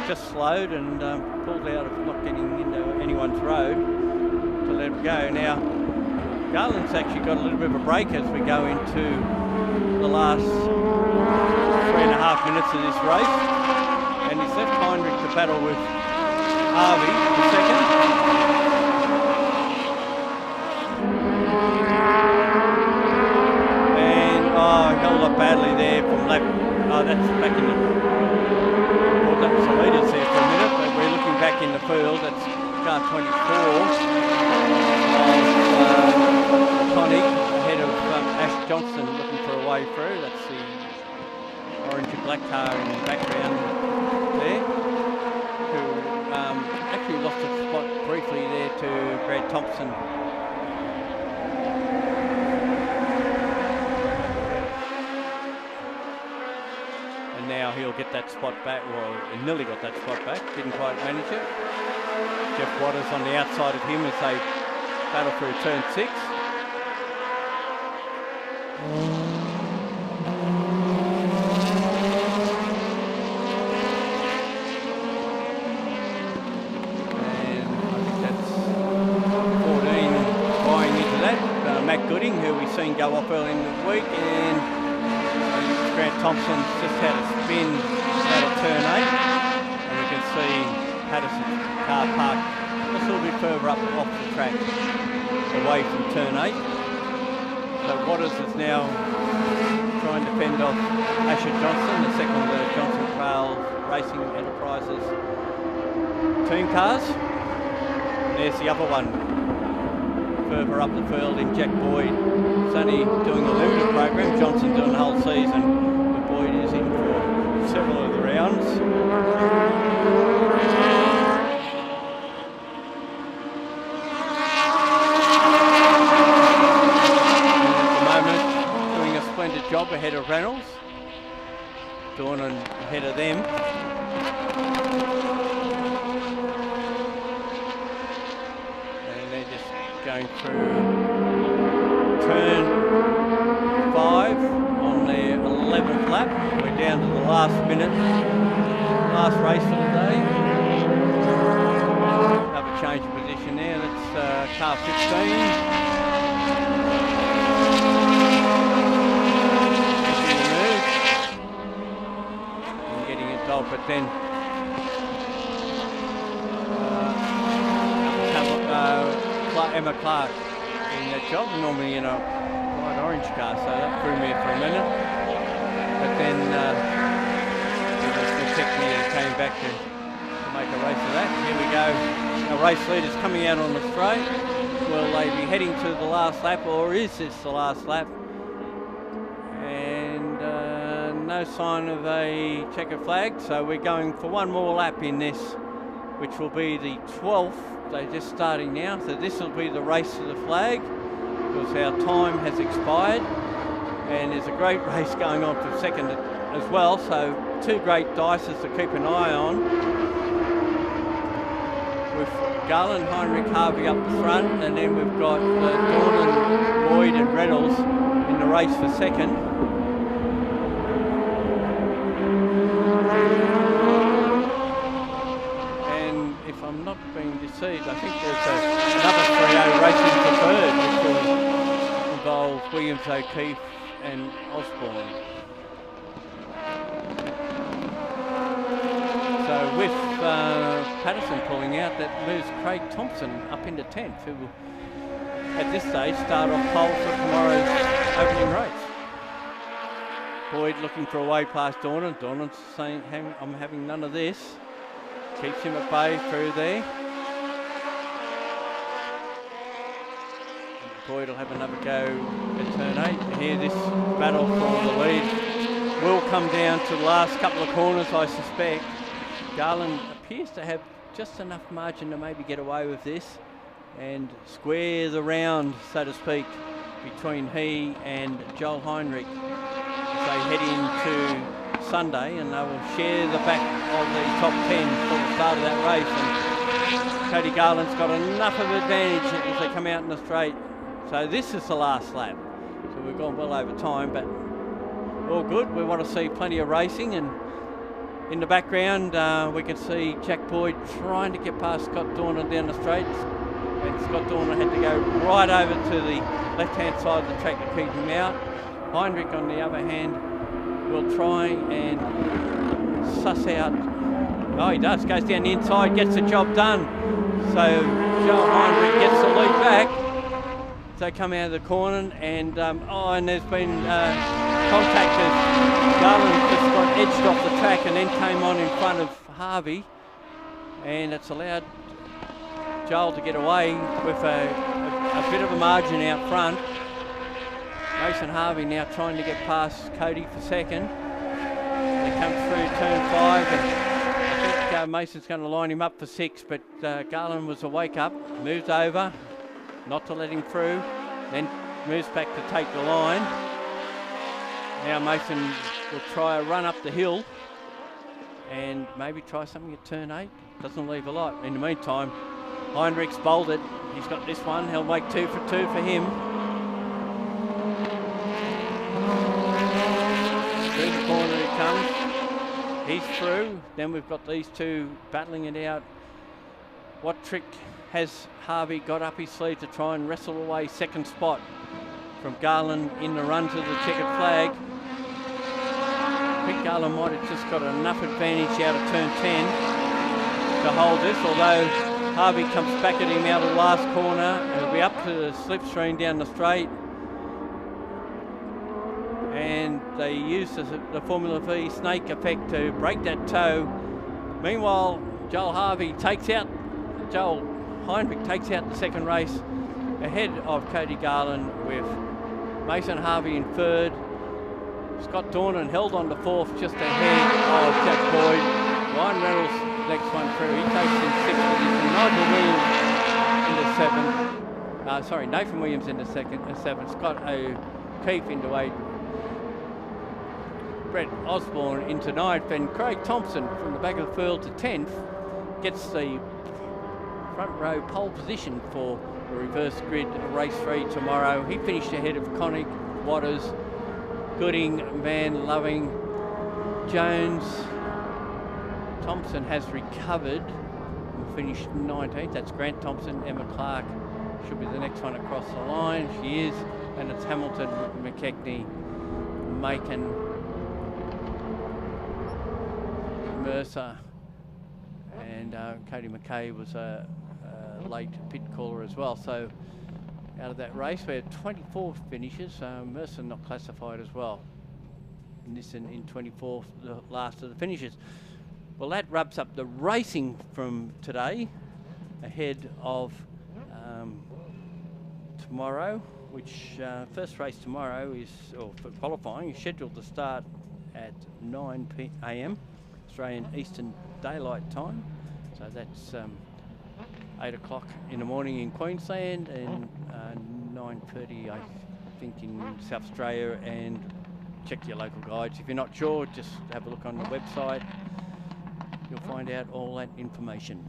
8. Just slowed and pulled out of not getting into anyone's road to let him go. Now Garland's actually got a little bit of a break as we go into the last 3.5 minutes of this race, and he's left Heinrich to battle with Harvey for second. Held up badly there from lap. Oh, that's back in the. Thought that was the leaders there for a minute, but we're looking back in the field. That's car 24 of Tonic ahead of Ash Johnson looking for a way through. That's the orange and black car in the background there, who actually lost a spot briefly there to Brad Thompson. Now he'll get that spot back. Well, he nearly got that spot back. Didn't quite manage it. Jeff Waters on the outside of him as they battle through turn 6. And I think that's 14 buying into that. Matt Gooding, who we've seen go off early in the week, and Grant Thompson's just had a spin out of turn 8, and we can see Patterson's car parked just a little bit further up off the track, away from turn 8. So Waters is now trying to fend off Asher Johnson, the second of the Johnson Craill Racing Enterprises team cars. There's the other one further up the field in Jack Boyd. It's only doing a limited program, Johnson doing the whole season. Boyd is in for several of the rounds. At the moment, doing a splendid job ahead of Reynolds. Dornan ahead of them. And they're just going through turn 5 on their 11th lap. We're down to the last minute, last race for the day. Have a change of position there. That's car 15. And getting it off, but then Emma Clark in that job, normally in a bright orange car, so that threw me for a minute. But then the technique came back to make a race of that. Here we go. Our race leaders coming out on the straight. Will they be heading to the last lap, or is this the last lap? And no sign of a checker flag, so we're going for one more lap in this, which will be the 12th. They're just starting now, so this will be the race to the flag, because our time has expired. And there's a great race going on for second as well, so 2 great dices to keep an eye on, with Garland, Heinrich, Harvey up the front, and then we've got Dornan, Boyd and Reynolds in the race for second. been deceived. I think there's another 3-0 racing for third, which will involve Williams, O'Keefe and Osborne. So with Patterson pulling out, that moves Craig Thompson up into 10th, who will at this stage start off pole for tomorrow's opening race. Boyd looking for a way past Dornan. Dornan's saying, I'm having none of this. Keeps him at bay through there. Boyd will have another go at turn 8. And here this battle for the lead will come down to the last couple of corners, I suspect. Garland appears to have just enough margin to maybe get away with this and square the round, so to speak, between he and Joel Heinrich as they head into Sunday, and they will share the back of the top 10 for the start of that race. And Cody Garland's got enough of advantage as they come out in the straight. So this is the last lap. So we've gone well over time, but all good. We want to see plenty of racing, and in the background we can see Jack Boyd trying to get past Scott Dorner down the straight. And Scott Dorner had to go right over to the left-hand side of the track to keep him out. Heinrich, on the other hand, will try and suss out. Oh, he does. Goes down the inside, gets the job done. So Joel Heinrich gets the lead back. So they come out of the corner, and and there's been contact as Garland just got edged off the track and then came on in front of Harvey, and it's allowed Joel to get away with a bit of a margin out front. Mason Harvey now trying to get past Cody for second. They come through turn 5, and I think Mason's going to line him up for 6, but Garland was a wake up, moves over, not to let him through, then moves back to take the line. Now Mason will try a run up the hill and maybe try something at turn 8. Doesn't leave a lot. In the meantime, Heinrich's bowled it. He's got this one. He'll make 2 for 2 for him. Through the corner he comes. He's through. Then we've got these two battling it out. What trick has Harvey got up his sleeve to try and wrestle away second spot from Garland in the run to the checkered flag? I think Garland might have just got enough advantage out of turn 10 to hold this, although Harvey comes back at him out of the last corner. It'll be up to the slipstream down the straight. And they use the Formula V snake effect to break that toe. Meanwhile, Joel Heinrich takes out the second race ahead of Cody Garland, with Mason Harvey in third. Scott Dornan held on to fourth, just ahead of Jack Boyd. Ryan Reynolds next one through. He takes in 6th position. Nigel Williams into 7. Nathan Williams into 7. Scott O'Keefe into 8. Brett Osborne into 9th. And Craig Thompson from the back of the field to 10th gets the front row pole position for the reverse grid race 3 tomorrow. He finished ahead of Connick, Waters, Gooding, Van Loving, Jones. Thompson has recovered and finished 19th. That's Grant Thompson. Emma Clark should be the next one across the line. She is. And it's Hamilton, McKechnie, Macon, Mercer, and Cody McKay was a late pit caller as well. So out of that race, we have 24 finishes. Mercer not classified as well. Nissan in 24th, the last of the finishes. Well, that wraps up the racing from today, ahead of tomorrow, which first race tomorrow is, or for qualifying, is scheduled to start at 9 a.m. Australian Eastern Daylight Time. So that's 8 o'clock in the morning in Queensland, and 9:30, I think, in South Australia. And check your local guides. If you're not sure, just have a look on the website. You'll find out all that information.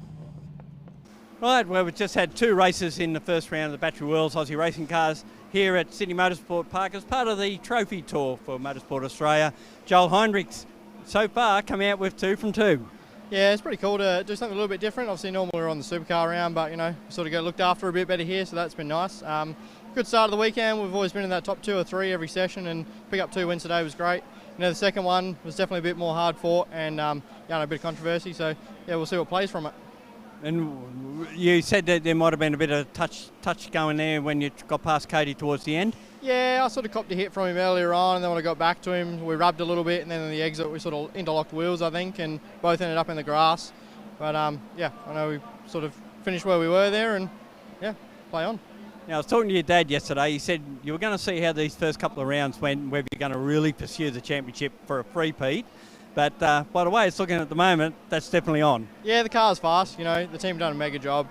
Right, well, we've just had 2 races in the first round of the Battery World's Aussie Racing Cars here at Sydney Motorsport Park as part of the trophy tour for Motorsport Australia. Joel Heinrich's so far come out with 2 from 2.
Yeah, it's pretty cool to do something a little bit different. Obviously, normally we're on the supercar round, but we sort of get looked after a bit better here, so that's been nice. Good start of the weekend. We've always been in that top 2 or 3 every session, and pick up 2 wins today was great. The second one was definitely a bit more hard fought and a bit of controversy. So yeah, we'll see what plays from it.
And you said that there might have been a bit of touch going there when you got past Cody towards the end.
Yeah, I sort of copped a hit from him earlier on, and then when I got back to him, we rubbed a little bit, and then in the exit we sort of interlocked wheels, I think, and both ended up in the grass. But yeah, I know we sort of finished where we were there, and yeah, play on.
Now, I was talking to your dad yesterday. He said you were going to see how these first couple of rounds went, whether you're going to really pursue the championship for a three-peat. But by the way it's looking at the moment, that's definitely on.
Yeah, the car's fast. The team have done a mega job.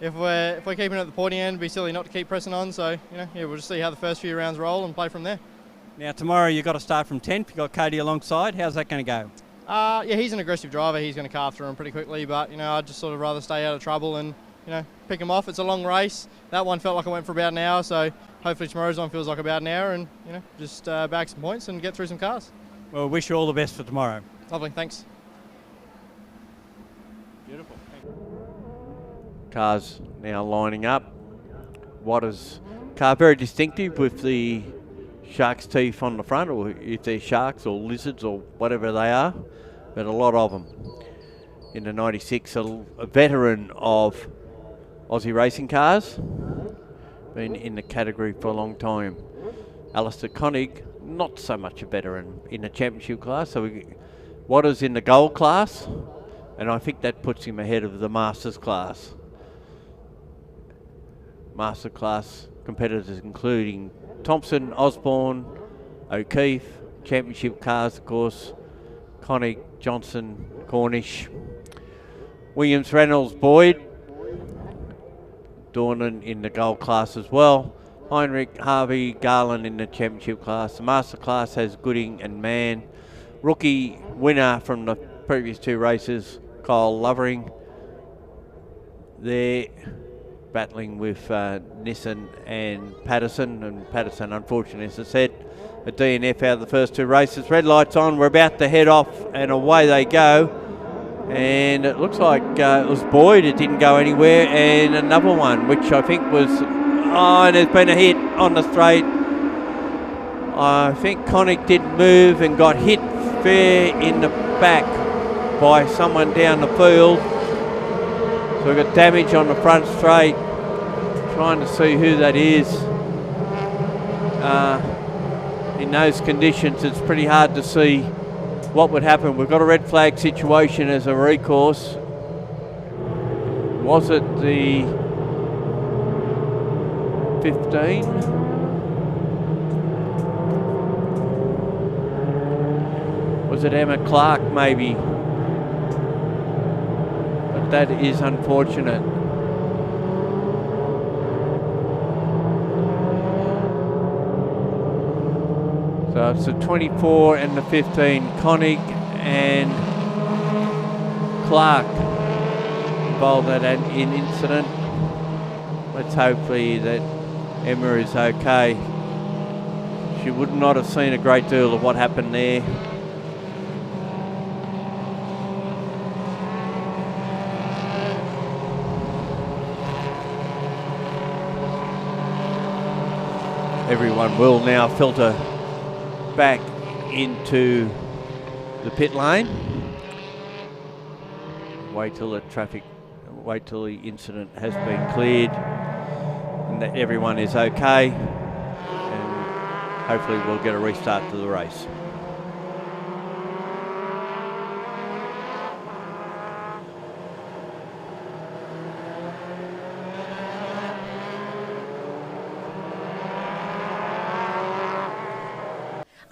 If we're keeping it at the podium, it'd be silly not to keep pressing on. So yeah, we'll just see how the first few rounds roll and play from there.
Now tomorrow you've got to start from 10th. You've got Cody alongside. How's that going to go?
Yeah, he's an aggressive driver. He's going to carve through him pretty quickly. But I'd just sort of rather stay out of trouble and pick him off. It's a long race. That one felt like it went for about an hour. So hopefully tomorrow's one feels like about an hour, and just bag some points and get through some cars.
Well, wish you all the best for tomorrow.
Lovely, thanks.
Beautiful.
Cars now lining up. Waters car very distinctive with the shark's teeth on the front, or if they're sharks or lizards or whatever they are, but a lot of them. In the 96, a veteran of Aussie Racing Cars, been in the category for a long time. Alistair Koenig, not so much a veteran in the championship class, so Waters in the gold class, and I think that puts him ahead of the Masters class. Master class competitors including Thompson, Osborne, O'Keefe, championship cars of course, Koenig, Johnson, Cornish, Williams, Reynolds, Boyd, Dornan in the gold class as well, Heinrich, Harvey, Garland in the championship class. The master class has Gooding and Mann. Rookie winner from the previous 2 races, Kyle Lovering. They're battling with Nissen and Patterson, unfortunately, as I said, a DNF out of the first 2 races. Red lights on, we're about to head off, and away they go. And it looks like it was Boyd, it didn't go anywhere, and another one, which I think was, and there's been a hit on the straight. I think Koenig did move and got hit fair in the back by someone down the field. So we've got damage on the front straight. Trying to see who that is. In those conditions, it's pretty hard to see what would happen. We've got a red flag situation as a recourse. Was it the 15? Was it Emma Clark maybe? But that is unfortunate. So it's the 24 and the 15, Koenig and Clark involved in that incident. Let's hopefully that Emma is okay. She would not have seen a great deal of what happened there. Everyone will now filter back into the pit lane. Wait till the incident has been cleared and that everyone is okay, and hopefully we'll get a restart to the race.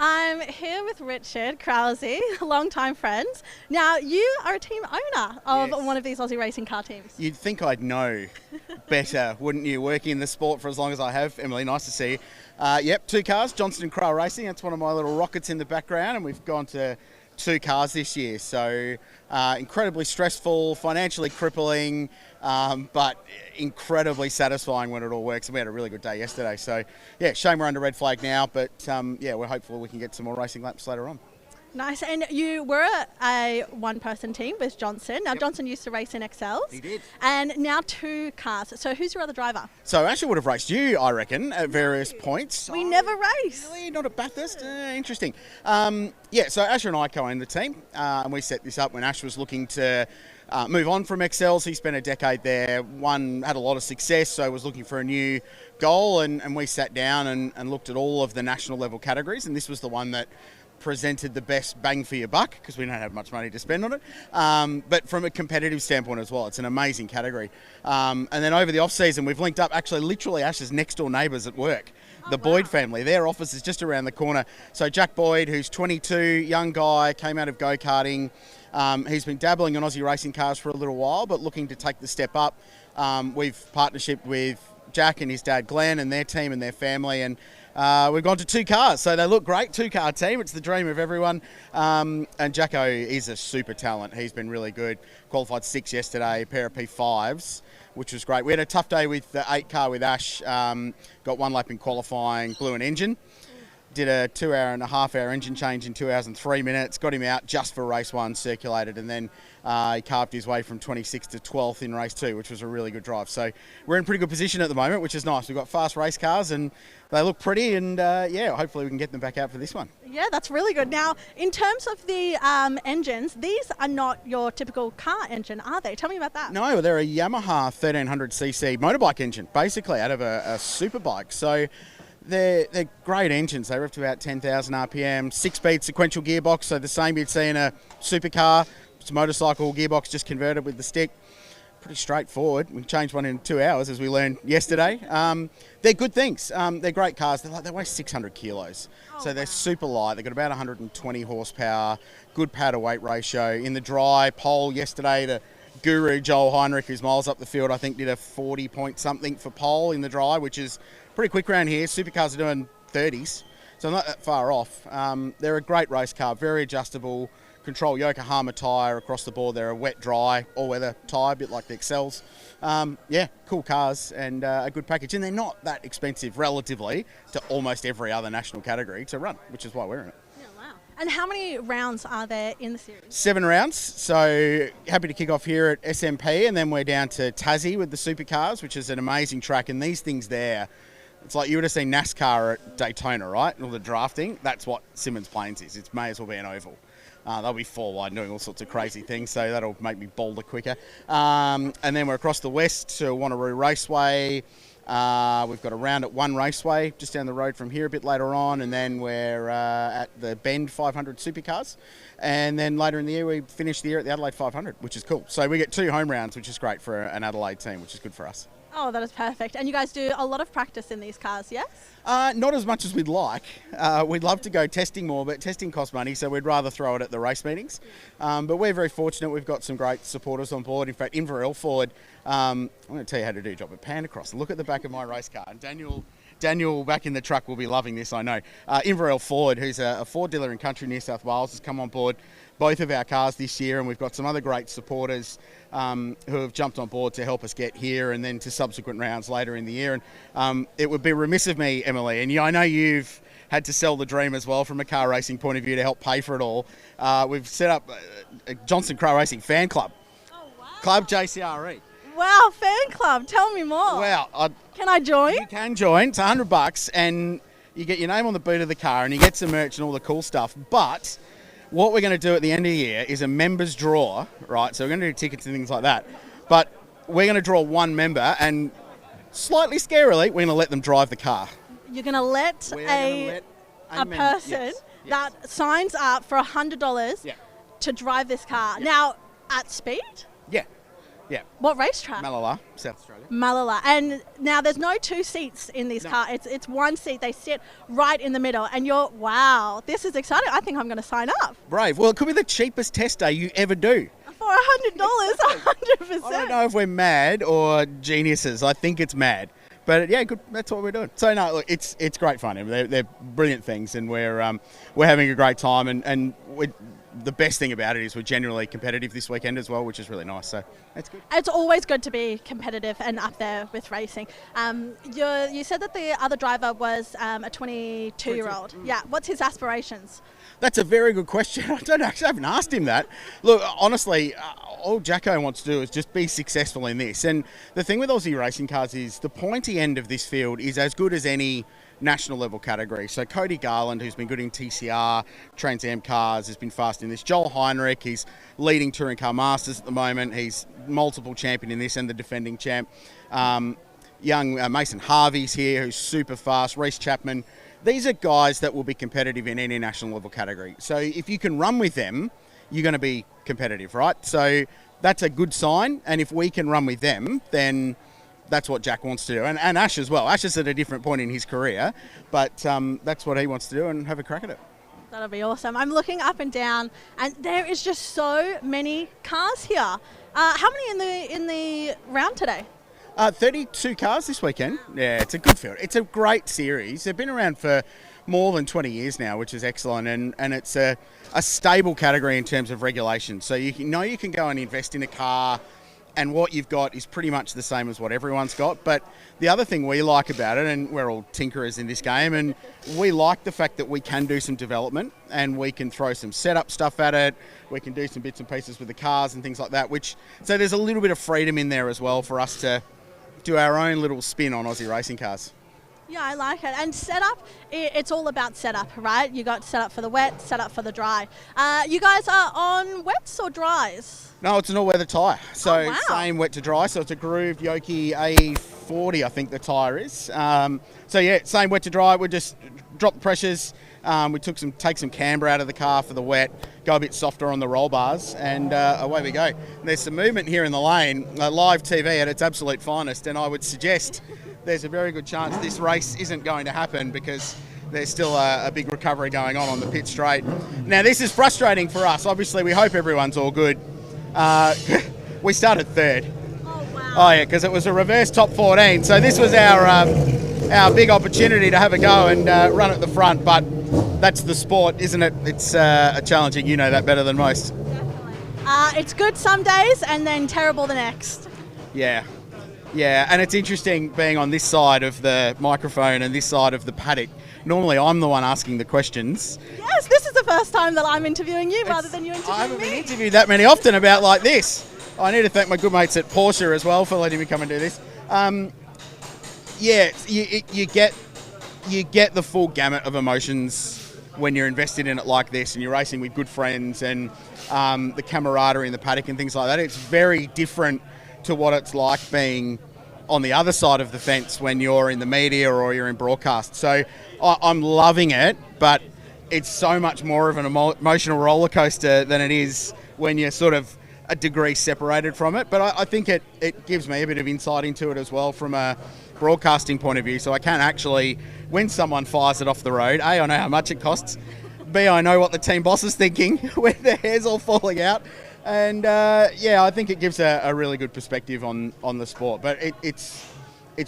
I'm here with Richard Craill, long-time friend. Now, you are a team owner of one of these Aussie racing car teams.
You'd think I'd know better, wouldn't you, working in the sport for as long as I have. Emily, nice to see you. Yep, 2 cars, Johnston and Craill Racing. That's one of my little rockets in the background, and we've gone to 2 cars this year. So incredibly stressful, financially crippling, but incredibly satisfying when it all works. And we had a really good day yesterday. So yeah, shame we're under red flag now, but yeah, we're hopeful we can get some more racing laps later on.
Nice. And you were a one-person team with Johnson. Now, Johnson used to race in XLs.
He did.
And now 2 cars. So who's your other driver?
So Asher would have raced you, I reckon, at various points.
We never race.
Really? Not at Bathurst? Interesting. So Asher and I co-owned the team, and we set this up when Ash was looking to move on from XLs. He spent a decade there, had a lot of success, so was looking for a new goal, and we sat down and looked at all of the national level categories, and this was the one that presented the best bang for your buck because we don't have much money to spend on it, but from a competitive standpoint as well, it's an amazing category. And then over the off season we've linked up actually literally Ash's next door neighbours at work, the Boyd family. Their office is just around the corner. So Jack Boyd, who's 22, young guy, came out of go-karting. He's been dabbling in Aussie racing cars for a little while but looking to take the step up. We've partnership with Jack and his dad Glenn and their team and their family, and we've gone to 2 cars, so they look great. 2-car team, it's the dream of everyone. And Jacko is a super talent. He's been really good. Qualified 6 yesterday, a pair of P5s, which was great. We had a tough day with the 8-car with Ash. Got 1 lap in qualifying, blew an engine. Did a 2.5-hour engine change in 2 hours and 3 minutes. Got him out just for race 1, circulated, and then he carved his way from 26th to 12th in race 2, which was a really good drive. So we're in pretty good position at the moment, which is nice. We've got fast race cars and they look pretty, and hopefully we can get them back out for this one. Yeah,
that's really good. Now, in terms of the engines, these are not your typical car engine, are they? Tell me about that.
No, they're a Yamaha 1300cc motorbike engine, basically out of a superbike. So they're great engines. They're up to about 10,000 RPM, 6-speed sequential gearbox, so the same you'd see in a supercar. It's a motorcycle gearbox just converted with the stick. Pretty straightforward. We changed one in 2 hours, as we learned yesterday. They're good things. They're great cars. They weigh 600 kilos, so they're super light. They've got about 120 horsepower, good power to weight ratio. In the dry pole yesterday, the guru Joel Heinrich, who's miles up the field, I think did a 40 point something for pole in the dry, which is pretty quick around here. Supercars are doing 30s, so not that far off. They're a great race car, very adjustable. Control Yokohama tyre across the board. They're a wet, dry, all-weather tyre, a bit like the XLs. Cool cars and a good package. And they're not that expensive relatively to almost every other national category to run, which is why we're in it.
Yeah, wow. And how many rounds are there in the series?
7 rounds. So happy to kick off here at SMP, and then we're down to Tassie with the supercars, which is an amazing track. And these things there, it's like you would have seen NASCAR at Daytona, right? All the drafting. That's what Simmons Plains is. It may as well be an oval. They'll be 4 wide doing all sorts of crazy things, so that'll make me boulder quicker. And then we're across the west to Wanneroo Raceway. We've got a round at One Raceway just down the road from here a bit later on, and then we're at the Bend 500 Supercars. And then later in the year we finish the year at the Adelaide 500, which is cool. So we get 2 home rounds, which is great for an Adelaide team, which is good for us.
Oh, that is perfect. And you guys do a lot of practice in these cars, yes?
Not as much as we'd like. We'd love to go testing more, but testing costs money, so we'd rather throw it at the race meetings. But we're very fortunate. We've got some great supporters on board. In fact, Inverell Ford, I'm going to tell you how to do a job. A pan across. Look at the back of my race car. And Daniel back in the truck will be loving this, I know. Inverell Ford, who's a Ford dealer in country New South Wales, has come on board both of our cars this year, and we've got some other great supporters who have jumped on board to help us get here and then to subsequent rounds later in the year. And it would be remiss of me, Emily, and I know you've had to sell the dream as well from a car racing point of view to help pay for it all. We've set up a Johnson Craill Racing fan club.
Oh, wow.
Club JCRE.
Wow, fan club. Tell me more.
Well,
can I join?
You can join. It's $100 and you get your name on the boot of the car and you get some merch and all the cool stuff. But what we're going to do at the end of the year is a members draw, right? So we're going to do tickets and things like that. But we're going to draw 1 member, and slightly scarily, we're going to let them drive the car.
You're going to let a person that signs up for $100 to drive this car.
Yeah.
Now, at speed?
Yeah.
What racetrack?
Malala, South Australia.
Malala. And now there's no 2 seats in this car. It's 1 seat. They sit right in the middle. And wow, this is exciting. I think I'm going to sign up.
Brave. Well, it could be the cheapest test day you ever do.
For $100, 100%.
I don't know if we're mad or geniuses. I think it's mad. But yeah, good. That's what we're doing. So no, look, it's great fun. They're brilliant things, and we're having a great time. And the best thing about it is we're generally competitive this weekend as well, which is really nice. So that's good.
It's always good to be competitive and up there with racing. You said that the other driver was a 22-year-old. Yeah. What's his aspirations?
That's a very good question. I haven't asked him that. Look, honestly, all Jacko wants to do is just be successful in this. And the thing with Aussie racing cars is the pointy end of this field is as good as any national level category. So Cody Garland, who's been good in TCR, Trans Am cars, has been fast in this. Joel Heinrich, he's leading Touring Car Masters at the moment. He's multiple champion in this and the defending champ. Young Mason Harvey's here, who's super fast. Reece Chapman. These are guys that will be competitive in any national level category. So if you can run with them, you're going to be competitive, right? So that's a good sign. And if we can run with them, then that's what Jack wants to do. And Ash as well. Ash is at a different point in his career, but that's what he wants to do and have a crack at it.
That'll be awesome. I'm looking up and down, and there is just so many cars here. How many in the round today?
32 cars this weekend. Yeah, it's a good field. It's a great series. They've been around for more than 20 years now, which is excellent, and it's a stable category in terms of regulation. So you can go and invest in a car, and what you've got is pretty much the same as what everyone's got. But the other thing we like about it, and we're all tinkerers in this game, and we like the fact that we can do some development and we can throw some setup stuff at it. We can do some bits and pieces with the cars and things like that, so there's a little bit of freedom in there as well for us to do our own little spin on Aussie racing cars.
Yeah, I like it. And setup, it's all about setup, right? You got setup for the wet, setup for the dry. You guys are on wets or dries?
No, it's an all-weather tyre. So same wet to dry. So it's a grooved Yoki A40, I think the tyre is. Same wet to dry. We just drop the pressures. We take some camber out of the car for the wet, go a bit softer on the roll bars, and away we go. And there's some movement here in the lane, live TV at its absolute finest, and I would suggest there's a very good chance this race isn't going to happen because there's still a big recovery going on the pit straight. Now, this is frustrating for us. Obviously, we hope everyone's all good. We started third.
Oh, wow.
Oh, yeah, because it was a reverse top 14. So this was our big opportunity to have a go and run at the front, but that's the sport, isn't it? It's challenging. You know that better than most.
Definitely. It's good some days and then terrible the next.
Yeah, and it's interesting being on this side of the microphone and this side of the paddock. Normally I'm the one asking the questions.
Yes, this is the first time that I'm interviewing you rather than you interviewing me.
I haven't been interviewed that many often about like this. I need to thank my good mates at Porsche as well for letting me come and do this. You get the full gamut of emotions when you're invested in it like this and you're racing with good friends and the camaraderie in the paddock and things like that. It's very different to what it's like being on the other side of the fence when you're in the media or you're in broadcast. So I'm loving it, but it's so much more of an emotional roller coaster than it is when you're sort of a degree separated from it. But I think it gives me a bit of insight into it as well from a broadcasting point of view. So I can actually, when someone fires it off the road, A, I know how much it costs. B, I know what the team boss is thinking when their hair's all falling out. And I think it gives a really good perspective on the sport. But it's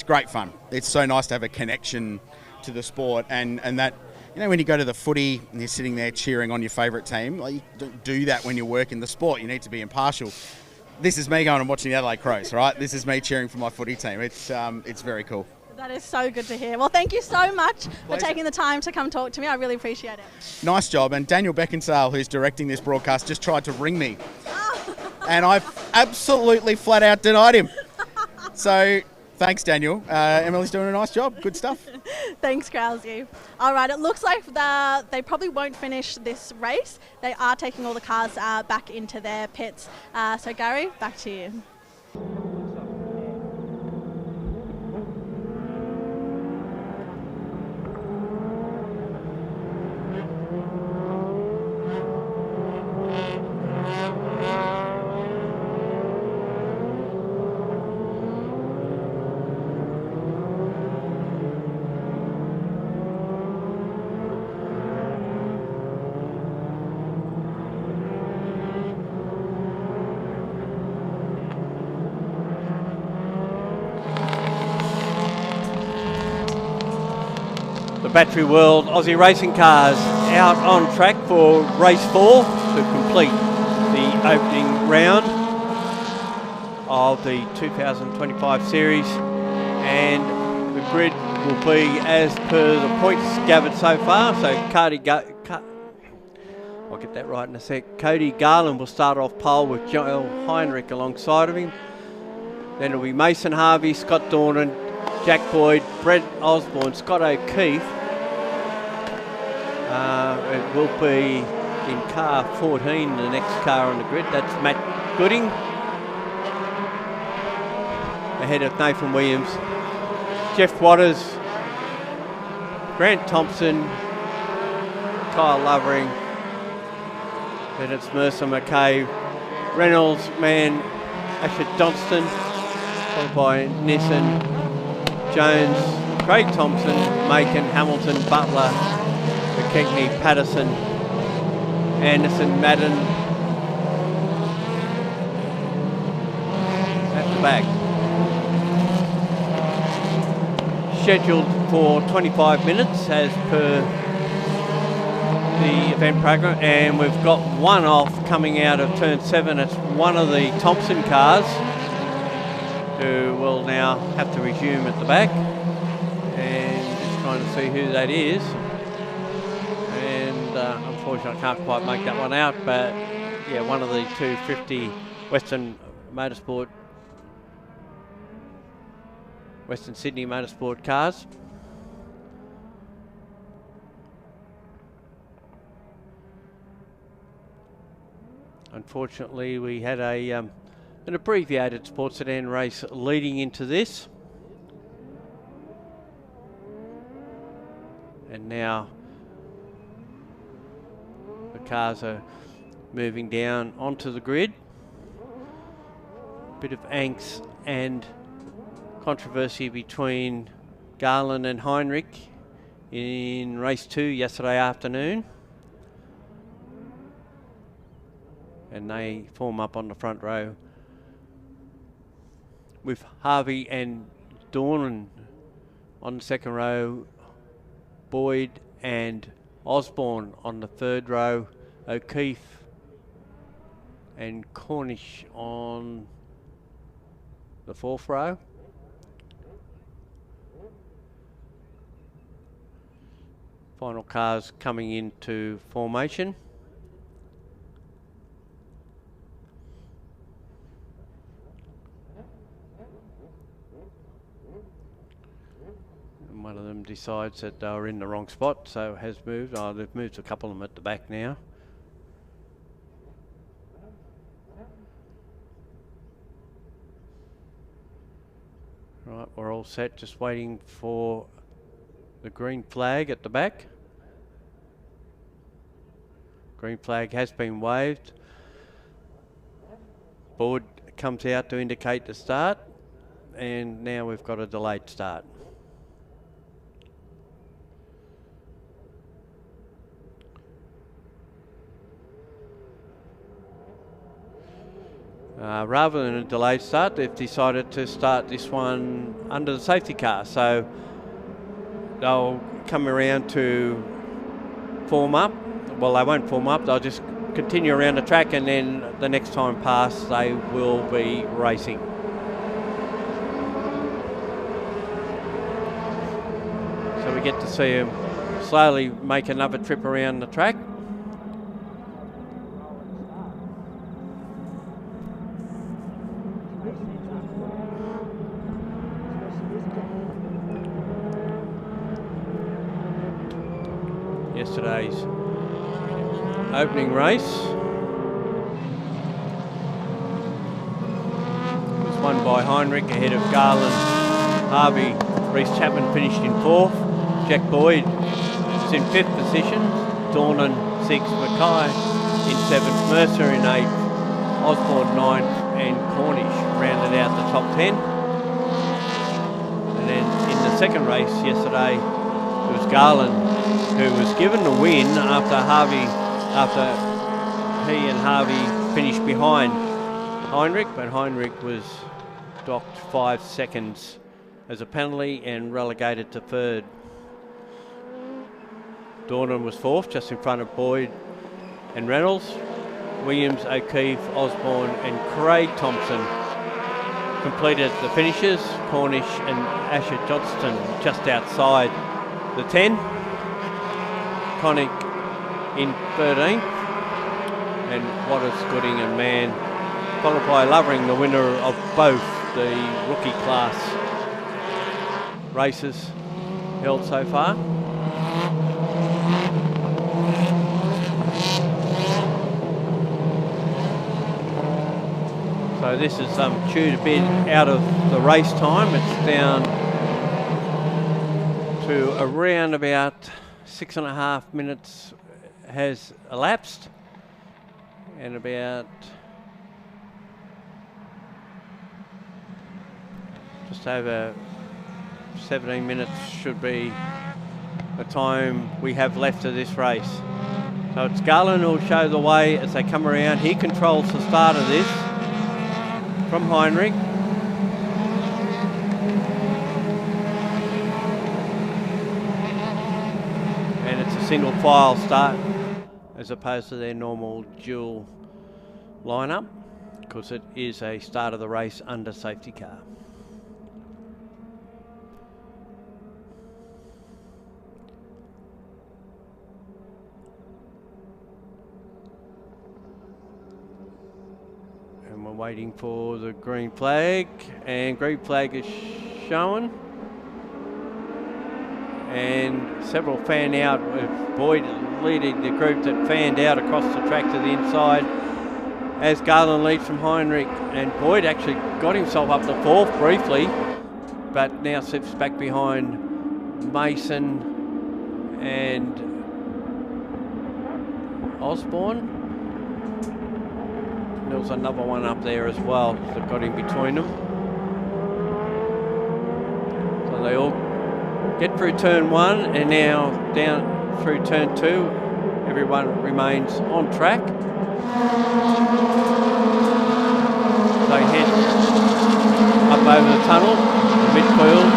great fun. It's so nice to have a connection to the sport, and that, you know, when you go to the footy and you're sitting there cheering on your favourite team, like, you don't do that when you work in the sport. You need to be impartial. This is me going and watching the Adelaide Crows, right? This is me cheering for my footy team. It's very cool.
That is so good to hear. Well, thank you so much for
Pleasure.
taking the time to come talk to me. I really appreciate it.
Nice job. And Daniel Beckinsale, who's directing this broadcast, just tried to ring me. And I absolutely flat out denied him. So thanks, Daniel. Emily's doing a nice job. Good stuff.
Thanks, Craill. All right, it looks like they probably won't finish this race. They are taking all the cars back into their pits. So, Gary, back to you.
Battery World Aussie Racing Cars out on track for race 4 to complete the opening round of the 2025 series, and the grid will be as per the points gathered so far. So I'll get that right in a sec. Cody Garland will start off pole with Joel Heinrich alongside of him. Then it'll be Mason Harvey, Scott Dornan, Jack Boyd, Brett Osborne, Scott O'Keefe. It will be in car 14, the next car on the grid. That's Matt Gooding, ahead of Nathan Williams, Jeff Waters, Grant Thompson, Kyle Lovering. Then it's Mercer McKay, Reynolds, Mann, Asher Johnston, followed by Nissan, Jones, Craig Thompson, Macon, Hamilton, Butler, McKechnie, Patterson, Anderson, Madden at the back. Scheduled for 25 minutes as per the event program, and we've got one off coming out of turn 7. It's one of the Thompson cars who will now have to resume at the back, and just trying to see who that is. And unfortunately I can't quite make that one out, but yeah, one of the 250 Western Sydney Motorsport cars. Unfortunately, we had an abbreviated sports sedan race leading into this, and now the cars are moving down onto the grid. Bit of angst and controversy between Garland and Heinrich in race 2 yesterday afternoon, and they form up on the front row with Harvey and Dornan on the second row, Boyd and Osborne on the third row, O'Keefe and Cornish on the fourth row. Final cars coming into formation. And one of them decides that they were in the wrong spot, so has moved. Oh, they've moved a couple of them at the back now. Right, we're all set, just waiting for the green flag at the back. Green flag has been waved. Board comes out to indicate the start, and now we've got a delayed start. Rather than a delayed start, they've decided to start this one under the safety car. So they'll come around to form up. Well, they won't form up, they'll just continue around the track, and then the next time past they will be racing. So we get to see them slowly make another trip around the track. Yesterday's opening race was won by Heinrich ahead of Garland, Harvey. Reece Chapman finished in 4th. Jack Boyd is in 5th position. Dornan 6th. Mackay in 7th. Mercer in 8th. Osborne 9th. And Cornish rounded out the top 10. And then in the second race yesterday, it was Garland who was given the win after he and Harvey finished behind Heinrich, but Heinrich was docked 5 seconds as a penalty and relegated to 3rd.
Dornan was fourth, just in front of Boyd and Reynolds. Williams, O'Keefe, Osborne and Craig Thompson completed the finishes. Cornish and Asher Johnston just outside the 10. Connick in 13th. And Waters, Gooding and Mann, followed by Lovering, the winner of both the rookie class races held so far. So this is chewed a bit out of the race time. It's down to around about 6.5 minutes has elapsed, and about just over 17 minutes should be the time we have left of this race. So it's Garland who'll show the way as they come around. He controls the start of this from Heinrich. And it's a single file start as opposed to their normal dual lineup, because it is a start of the race under safety car. And we're waiting for the green flag, and green flag is shown. And several fan out, with Boyd leading the group that fanned out across the track to the inside as Garland leads from Heinrich, and Boyd actually got himself up to fourth briefly, but now slips back behind Mason and Osborne. There was another one up there as well that got in between them. So they all get through turn one, and now down through turn two. Everyone remains on track. They head up over the tunnel, midfield,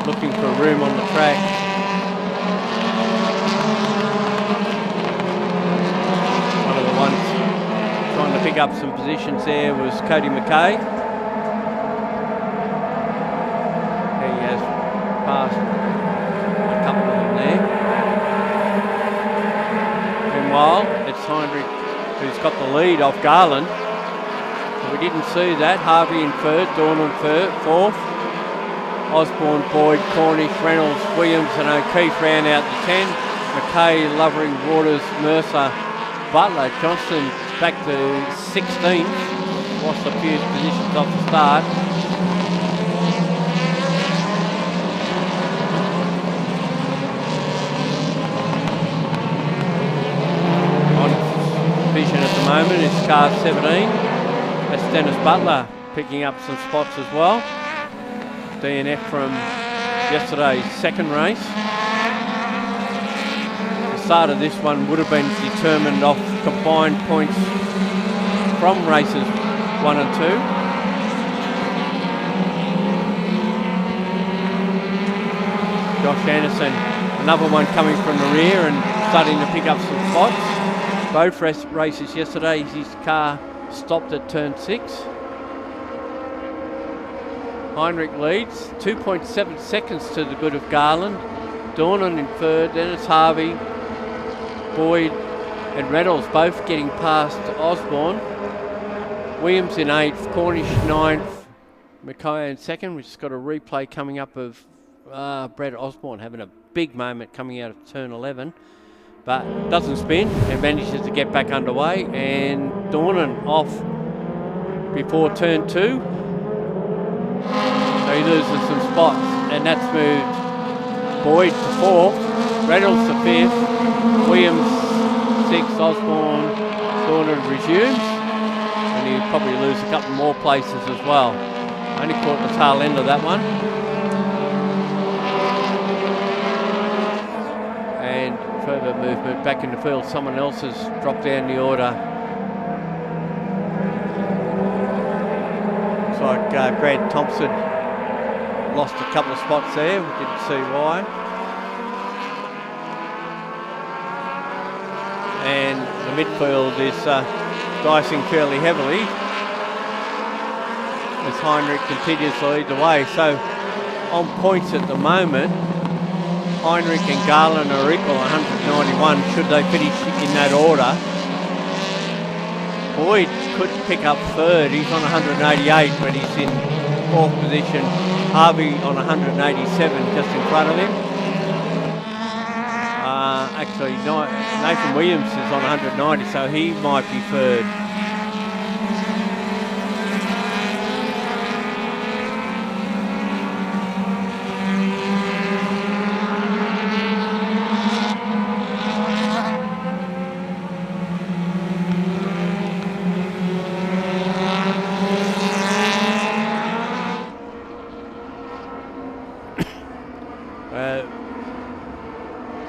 looking for room on the track. One of the ones trying to pick up some positions there was Cody McKay. Past a couple of them there. Meanwhile, it's Heinrich who's got the lead off Garland. So we didn't see that. Harvey in third, Dornan fourth. Osborne, Boyd, Cornish, Reynolds, Williams and O'Keefe round out the 10. McKay, Lovering, Waters, Mercer, Butler, Johnston back to 16th. Lost a few positions off the start. Vision at the moment is car 17. That's Dennis Butler picking up some spots as well. DNF from yesterday's second race. The start of this one would have been determined off combined points from races 1 and 2. Josh Anderson, another one coming from the rear and starting to pick up some spots. Both races yesterday, his car stopped at turn 6. Heinrich leads, 2.7 seconds to the good of Garland. Dornan in third, then it's Harvey, Boyd and Reynolds both getting past Osborne. Williams in 8th, Cornish 9th, Mackay in 2nd. We've just got a replay coming up of Brett Osborne having a big moment coming out of turn 11. But doesn't spin and manages to get back underway, and Dornan off before turn 2. So he loses some spots, and that's moved Boyd to 4th, Reynolds to 5th, Williams 6th, Osborne, Dornan resumes, and he'll probably lose a couple more places as well. Only caught the tail end of that one. And further movement back in the field. Someone else has dropped down the order. Looks like Grant Thompson lost a couple of spots there. We didn't see why. midfield is dicing fairly heavily as Heinrich continues to lead the way. So on points at the moment, Heinrich and Garland are equal, 191, should they finish in that order. Boyd could pick up third, he's on 188, but he's in fourth position. Harvey on 187, just in front of him. Actually, Nathan Williams is on 190, so he might be third.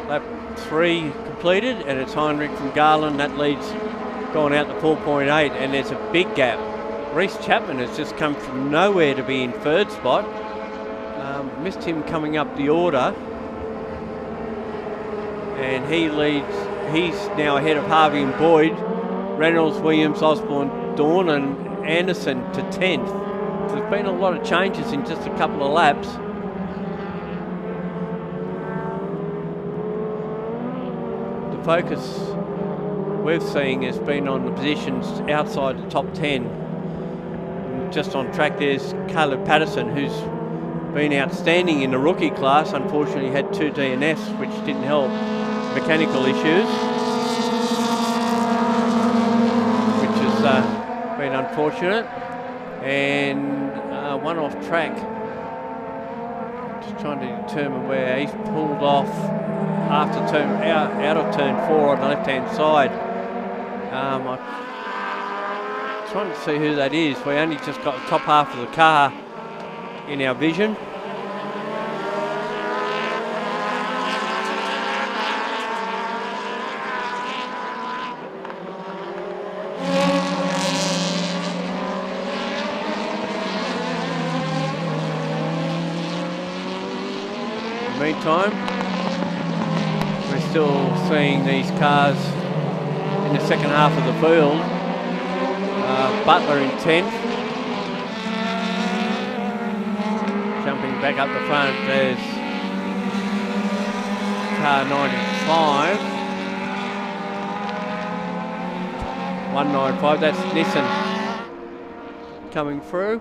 Lap 3 completed, and it's Heinrich from Garland. That leads gone out to 4.8, and there's a big gap. Reece Chapman has just come from nowhere to be in third spot. Missed him coming up the order, and he leads. He's now ahead of Harvey and Boyd, Reynolds, Williams, Osborne, Dawn, and Anderson to 10th. There's been a lot of changes in just a couple of laps. Focus we're seeing has been on the positions outside the top 10. And just on track there's Caleb Patterson, who's been outstanding in the rookie class. Unfortunately had 2 DNFs, which didn't help. Mechanical issues, which has been unfortunate. And one off track. Just trying to determine where he's pulled off after out of turn 4 on the left-hand side. I'm trying to see who that is. We only just got the top half of the car in our vision. In the meantime, still seeing these cars in the second half of the field. Butler in 10th. Jumping back up the front, there's car 95. 195, that's Nissan coming through.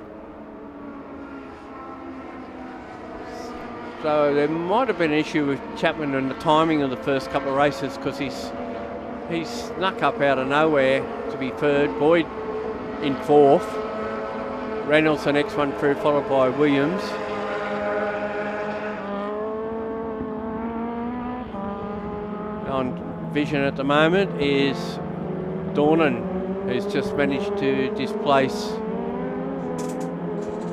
So there might have been an issue with Chapman and the timing of the first couple of races, because he's snuck up out of nowhere to be third. Boyd in 4th. Reynolds the next one through, followed by Williams. On vision at the moment is Dornan, who's just managed to displace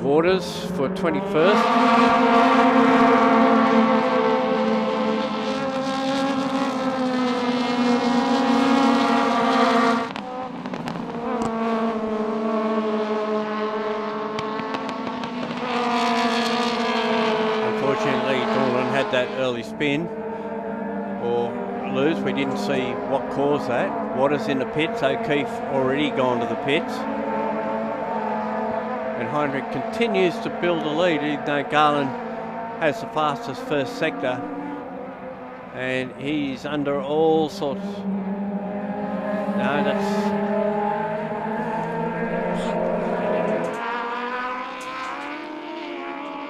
Waters for 21st. That early spin or lose. We didn't see what caused that. Waters in the pits. O'Keefe already gone to the pits. And Heinrich continues to build a lead, even though Garland has the fastest first sector. And he's under all sorts. No, that's...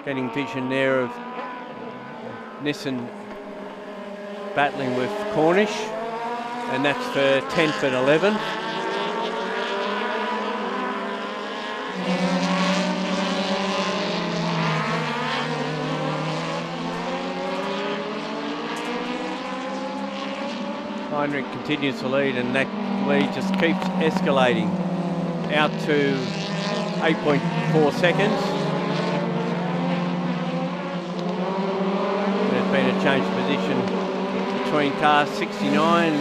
Getting vision there of Nissan battling with Cornish, and that's for 10th and 11th. Heinrich continues to lead, and that lead just keeps escalating out to 8.4 seconds. Been a change position between cars 69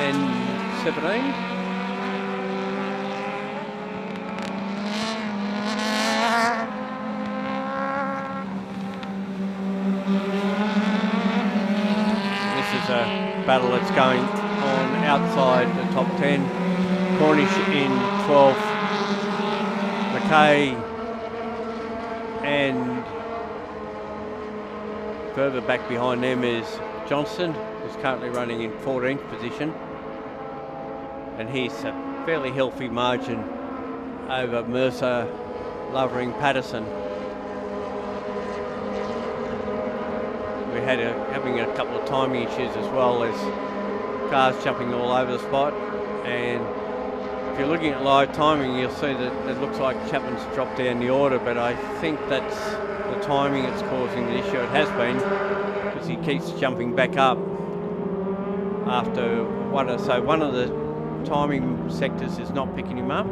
and 17. This is a battle that's going on outside the top 10. Cornish in 12th. McKay and further back behind them is Johnston, who's currently running in 14th position. And he's a fairly healthy margin over Mercer, Lovering, Patterson. We're having a couple of timing issues as well. There's cars jumping all over the spot, and if you're looking at live timing, you'll see that it looks like Chapman's dropped down the order, but I think that's the timing that's causing the issue. It has been, because he keeps jumping back up after one of the timing sectors is not picking him up.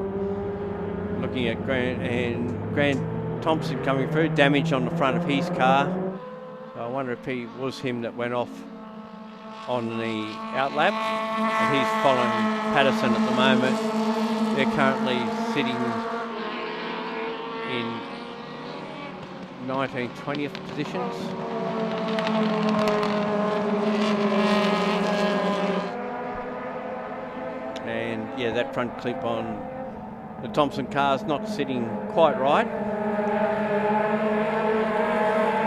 Looking at Grant Thompson coming through, damage on the front of his car. So I wonder if he was him that went off on the outlap. And he's following Patterson at the moment. They're currently sitting in 19th, 20th positions. And yeah, that front clip on the Thompson car's not sitting quite right.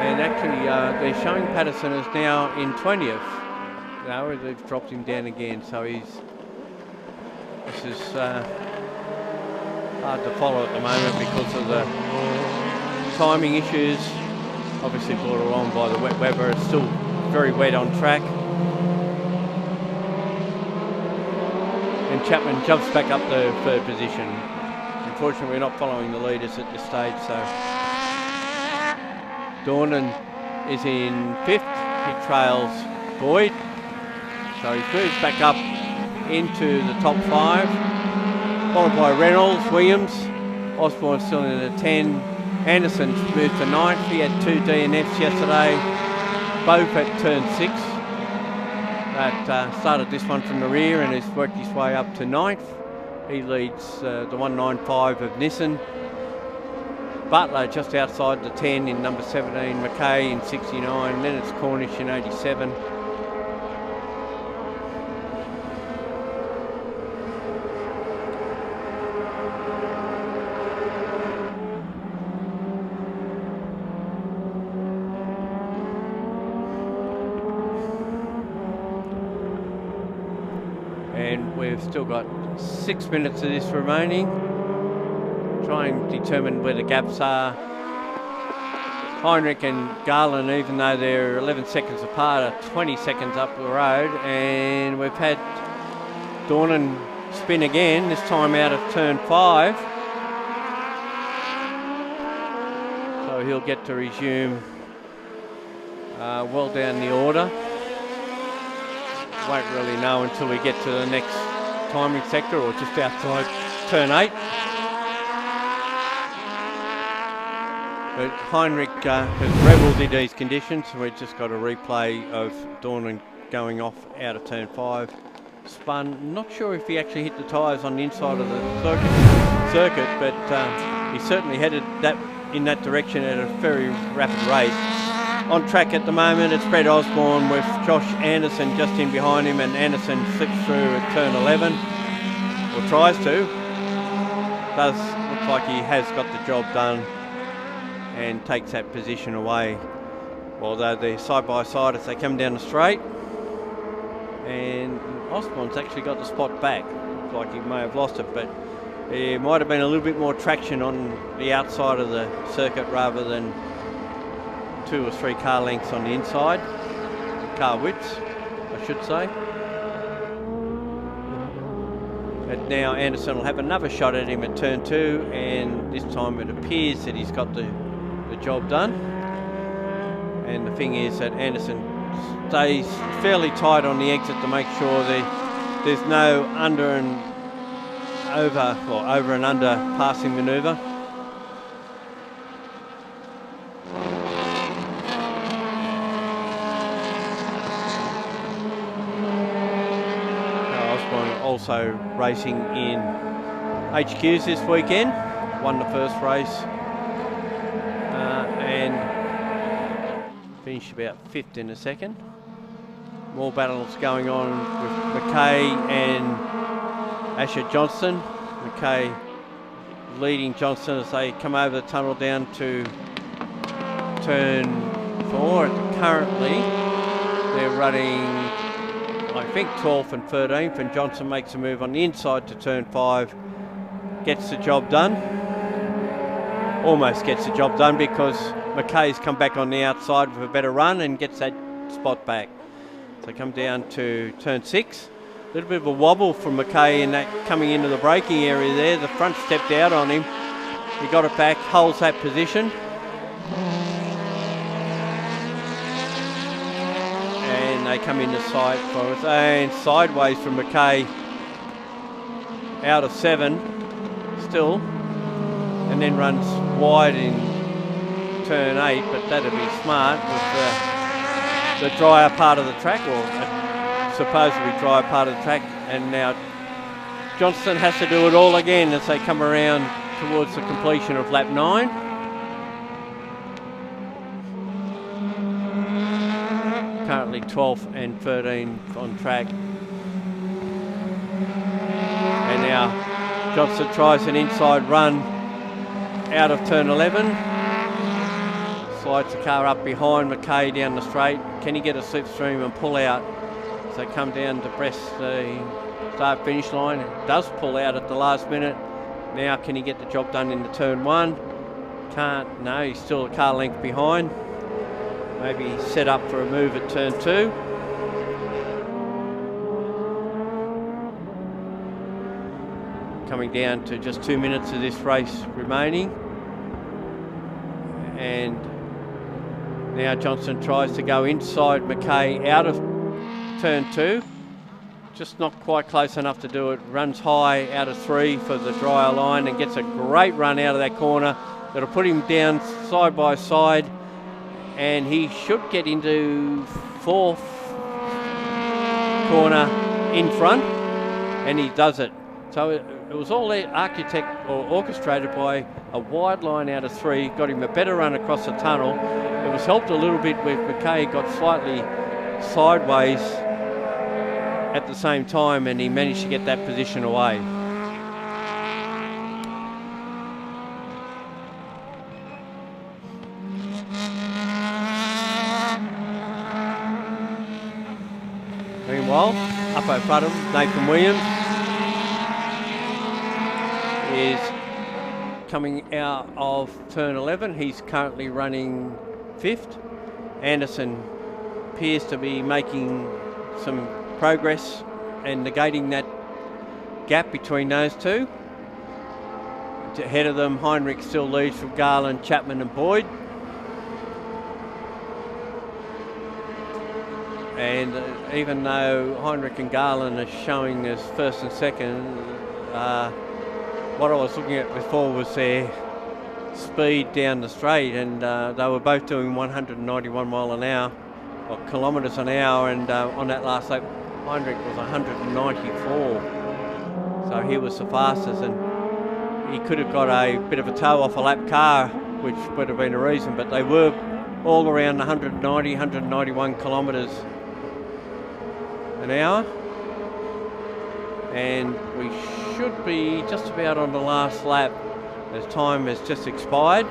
And actually, they're showing Patterson is now in 20th. No, they've dropped him down again, so this is hard to follow at the moment because of the timing issues. Obviously brought along by the wet weather. It's still very wet on track. And Chapman jumps back up the 3rd position. Unfortunately, we're not following the leaders at this stage, so Dornan is in 5th. He trails Boyd, so he moves back up into the top 5, followed by Reynolds, Williams, Osborne still in the 10. Anderson's moved to 9th. He had 2 DNFs yesterday, both at turn 6. That started this one from the rear and has worked his way up to 9th. He leads the 195 of Nissan. Butler just outside the 10 in number 17, McKay in 69, then it's Cornish in 87. And we've still got 6 minutes of this remaining. Try and determine where the gaps are. Heinrich and Garland, even though they're 11 seconds apart, are 20 seconds up the road. And we've had Dornan spin again, this time out of turn 5. So he'll get to resume well down the order. Won't really know until we get to the next timing sector or just outside turn 8. But Heinrich has revelled in these conditions. We've just got a replay of Dornan going off out of turn 5. Spun, not sure if he actually hit the tyres on the inside of the circuit, but he certainly headed that in that direction at a very rapid rate. On track at the moment, it's Brett Osborne with Josh Anderson just in behind him, and Anderson slips through at turn 11, or tries to. Does look like he has got the job done and takes that position away. Although they're side by side as they come down the straight, and Osborne's actually got the spot back. Looks like he may have lost it, but there might have been a little bit more traction on the outside of the circuit rather than 2 or 3 car lengths on the inside, car widths, I should say. But now Anderson will have another shot at him at turn 2, and this time it appears that he's got the job done. And the thing is that Anderson stays fairly tight on the exit to make sure there's no under and over, or over and under passing manoeuvre. Also racing in HQs this weekend, won the first race and finished about 5th in the second. More battles going on with McKay and Asher Johnston. McKay leading Johnston as they come over the tunnel down to turn 4. Currently, they're running, I think, 12th and 13th, and Johnston makes a move on the inside to turn 5. Gets the job done. Almost gets the job done because McKay's come back on the outside with a better run and gets that spot back. So come down to turn 6. A little bit of a wobble from McKay in that coming into the braking area there. The front stepped out on him. He got it back, holds that position. And they come into sight for us. And sideways from McKay out of 7 still. And then runs wide in turn 8, but that'd be smart with the drier part of the track, or supposedly drier part of the track. And now Johnston has to do it all again as they come around towards the completion of lap 9. Currently 12th and 13th on track. And now Johnston tries an inside run out of turn 11. Slides the car up behind McKay down the straight. Can he get a slipstream and pull out? So come down to press the start finish line. It does pull out at the last minute. Now can he get the job done into turn 1? Can't. No, he's still a car length behind. Maybe set up for a move at turn 2. Coming down to just 2 minutes of this race remaining. And now Johnston tries to go inside McKay out of turn 2. Just not quite close enough to do it. Runs high out of 3 for the drier line and gets a great run out of that corner. That'll put him down side by side. And he should get into 4th corner in front. And he does it. So it was all orchestrated by a wide line out of 3, got him a better run across the tunnel. It was helped a little bit with McKay got slightly sideways at the same time, and he managed to get that position away. Meanwhile, up at Podium, Nathan Williams is coming out of turn 11. He's currently running 5th. Anderson appears to be making some progress and negating that gap between those two. Ahead of them, Heinrich still leads from Garland, Chapman and Boyd. And even though Heinrich and Garland are showing as 1st and 2nd, what I was looking at before was their speed down the straight, and they were both doing 191 mile an hour, or kilometres an hour, and on that last lap, Heinrich was 194. So he was the fastest, and he could have got a bit of a tow off a lap car, which would have been a reason, but they were all around 190, 191 kilometres an hour. And we should be just about on the last lap as time has just expired.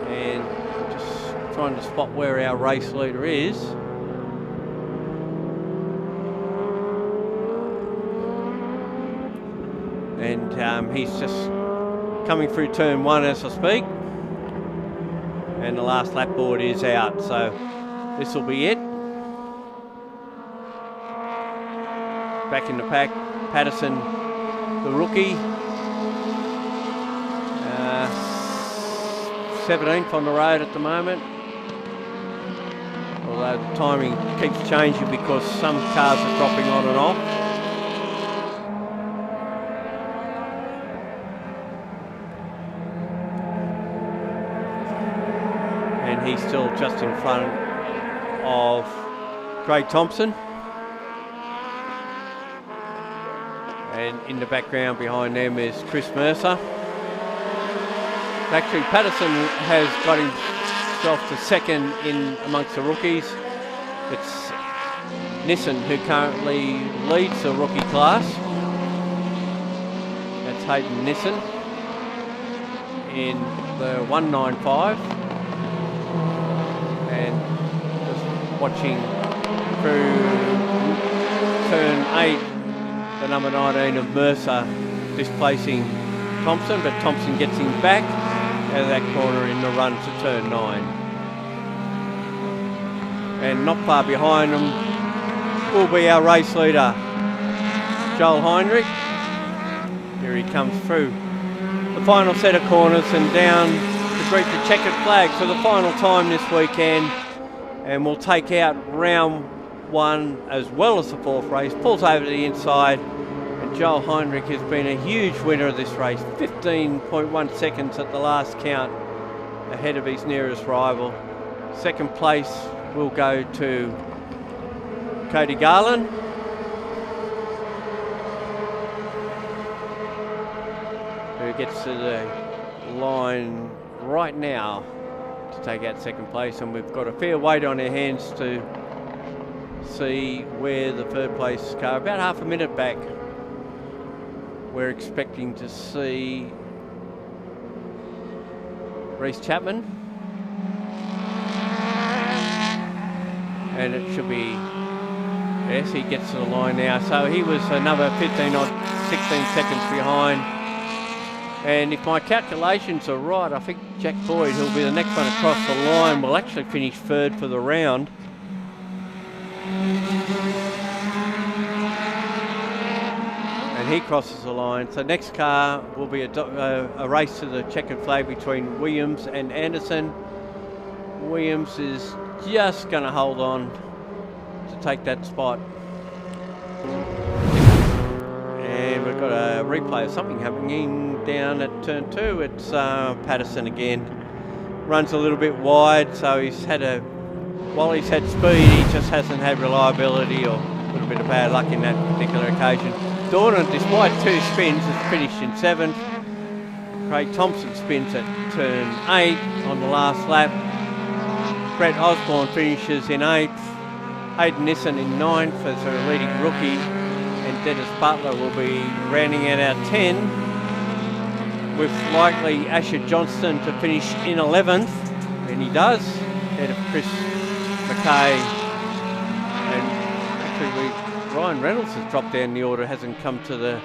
And just trying to spot where our race leader is. And he's just coming through turn 1 as I speak. And the last lap board is out, so this will be it. Back in the pack, Patterson, the rookie, 17th on the road at the moment. Although the timing keeps changing because some cars are dropping on and off. And he's still just in front of Craig Thompson. And in the background behind them is Chris Mercer. Actually, Patterson has got himself to 2nd in amongst the rookies. It's Nissen who currently leads the rookie class. That's Hayden Nissen in the 195. And just watching through turn 8, the number 19 of Mercer displacing Thompson, but Thompson gets him back out of that corner in the run to turn 9. And not far behind them will be our race leader, Joel Heinrich. Here he comes through the final set of corners and down to greet the checkered flag for the final time this weekend. And we'll take out round 1 as well as the 4th race. Pulls over to the inside. And Joel Heinrich has been a huge winner of this race. 15.1 seconds at the last count ahead of his nearest rival. Second place will go to Cody Garland. Who gets to the line right now to take out second place, and we've got a fair weight on our hands to see where the third place car, about half a minute back. We're expecting to see Reece Chapman, and it should be, yes, he gets to the line now. So he was another 15 or 16 seconds behind. And if my calculations are right, I think Jack Boyd, who'll be the next one across the line, will actually finish 3rd for the round. And he crosses the line. So next car will be a race to the checkered flag between Williams and Anderson. Williams is just going to hold on to take that spot. And we've got a replay of something happening down at turn 2. It's Patterson again. Runs a little bit wide, so while he's had speed, he just hasn't had reliability or a little bit of bad luck in that particular occasion. Dornan, despite 2 spins, has finished in 7th. Craig Thompson spins at turn 8 on the last lap. Brett Osborne finishes in 8th. Hayden Nissen in 9th as a leading rookie. And Dennis Butler will be rounding out our 10, with likely Asher Johnston to finish in 11th, and he does, ahead of Chris McKay. And actually Ryan Reynolds has dropped down the order, hasn't come to the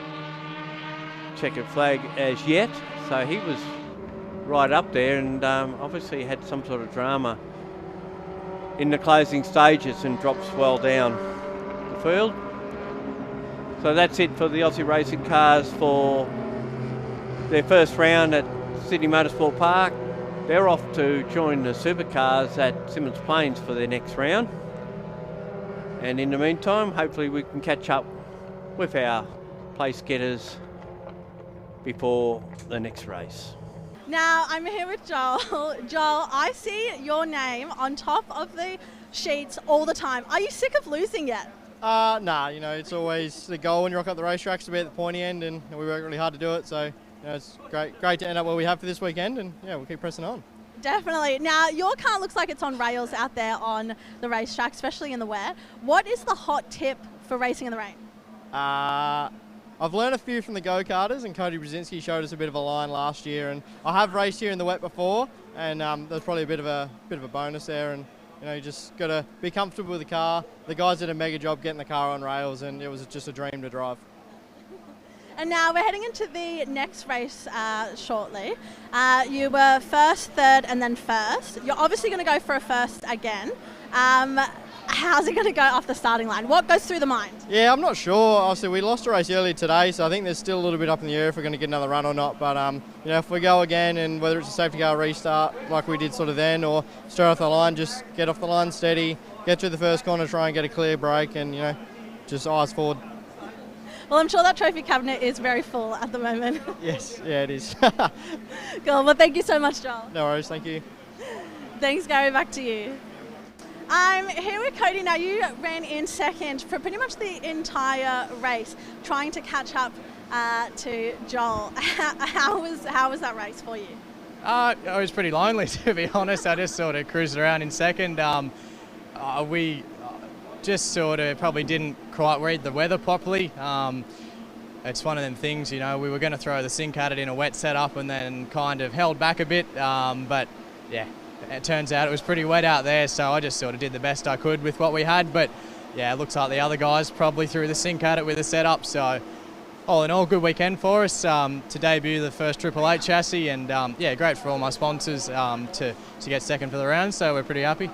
checkered flag as yet, so he was right up there, and obviously had some sort of drama in the closing stages and drops well down the field. So that's it for the Aussie Racing Cars for their first round at Sydney Motorsport Park. They're off to join the supercars at Symmons Plains for their next round. And in the meantime, hopefully we can catch up with our place getters before the next race.
Now I'm here with Joel. Joel, I see your name on top of the sheets all the time. Are you sick of losing yet?
Nah, it's always the goal when you rock up the racetracks to be at the pointy end, and we work really hard to do it. So, it's great to end up where we have for this weekend, and we'll keep pressing on.
Definitely. Now, your car looks like it's on rails out there on the racetrack, especially in the wet. What is the hot tip for racing in the rain?
I've learned a few from the go-karters, and Cody Brzezinski showed us a bit of a line last year, and I have raced here in the wet before, and there's probably a bit of a bonus there, and you just got to be comfortable with the car. The guys did a mega job getting the car on rails, and it was just a dream to drive.
And now we're heading into the next race shortly. You were 1st, 3rd, and then 1st. You're obviously going to go for a 1st again. How's it going to go off the starting line? What goes through the mind?
Yeah, I'm not sure. Obviously, we lost a race earlier today, so I think there's still a little bit up in the air if we're going to get another run or not. But if we go again, and whether it's a safety car restart like we did sort of then, or straight off the line, just get off the line steady, get through the first corner, try and get a clear break, and just eyes forward.
Well, I'm sure that trophy cabinet is very full at the moment.
Yes, yeah, it is.
Cool. Well, thank you so much, Joel.
No worries, thank you.
Thanks, Gary. Back to you. I'm here with Cody. Now, you ran in 2nd for pretty much the entire race, trying to catch up to Joel. How was that race for you?
It was pretty lonely, to be honest. I just sort of cruised around in 2nd.
just sort of probably didn't quite read the weather properly. It's one of them things, you know, we were going to throw the sink at it in a wet setup and then kind of held back a bit, but yeah, it turns out it was pretty wet out there, so I just sort of did the best I could with what we had, but yeah, it looks like the other guys probably threw the sink at it with the setup, so all in all, good weekend for us to debut the first Triple Eight chassis, and yeah, great for all my sponsors to get second for the round, so we're pretty happy.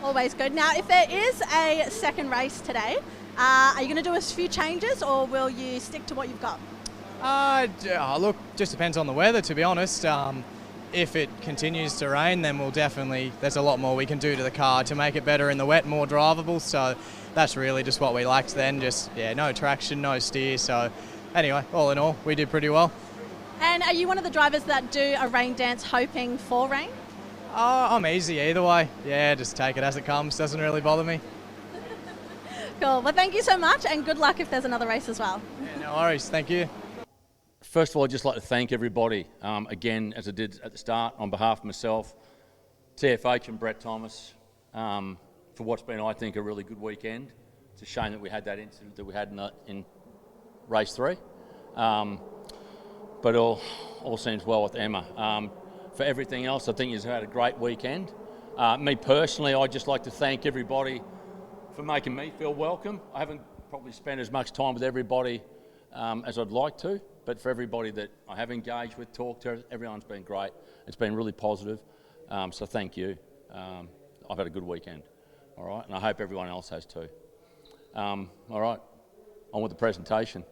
Always good. Now, if there is a second race today, are you going to do a few changes or will you stick to what you've got?
Look, just depends on the weather, to be honest. If it continues to rain, then we'll definitely, there's a lot more we can do to the car to make it better in the wet, more drivable. So that's really just what we liked then. Just, yeah, no traction, no steer. So anyway, all in all, we did pretty well.
And are you one of the drivers that do a rain dance hoping for rain?
I'm easy either way. Yeah, just take it as it comes. Doesn't really bother me.
Cool. Well, thank you so much, and good luck if there's another race as well.
Yeah, no worries. Thank you.
First of all, I'd just like to thank everybody, again, as I did at the start, on behalf of myself, TFH and Brett Thomas, for what's been, I think, a really good weekend. It's a shame that we had that incident that we had in race 3. But all seems well with Emma. For everything else, I think you've had a great weekend. Me personally, I'd just like to thank everybody for making me feel welcome. I haven't probably spent as much time with everybody as I'd like to, but for everybody that I have engaged with, talked to, everyone's been great. It's been really positive, so thank you. I've had a good weekend, all right, and I hope everyone else has too. All right, on with the presentation.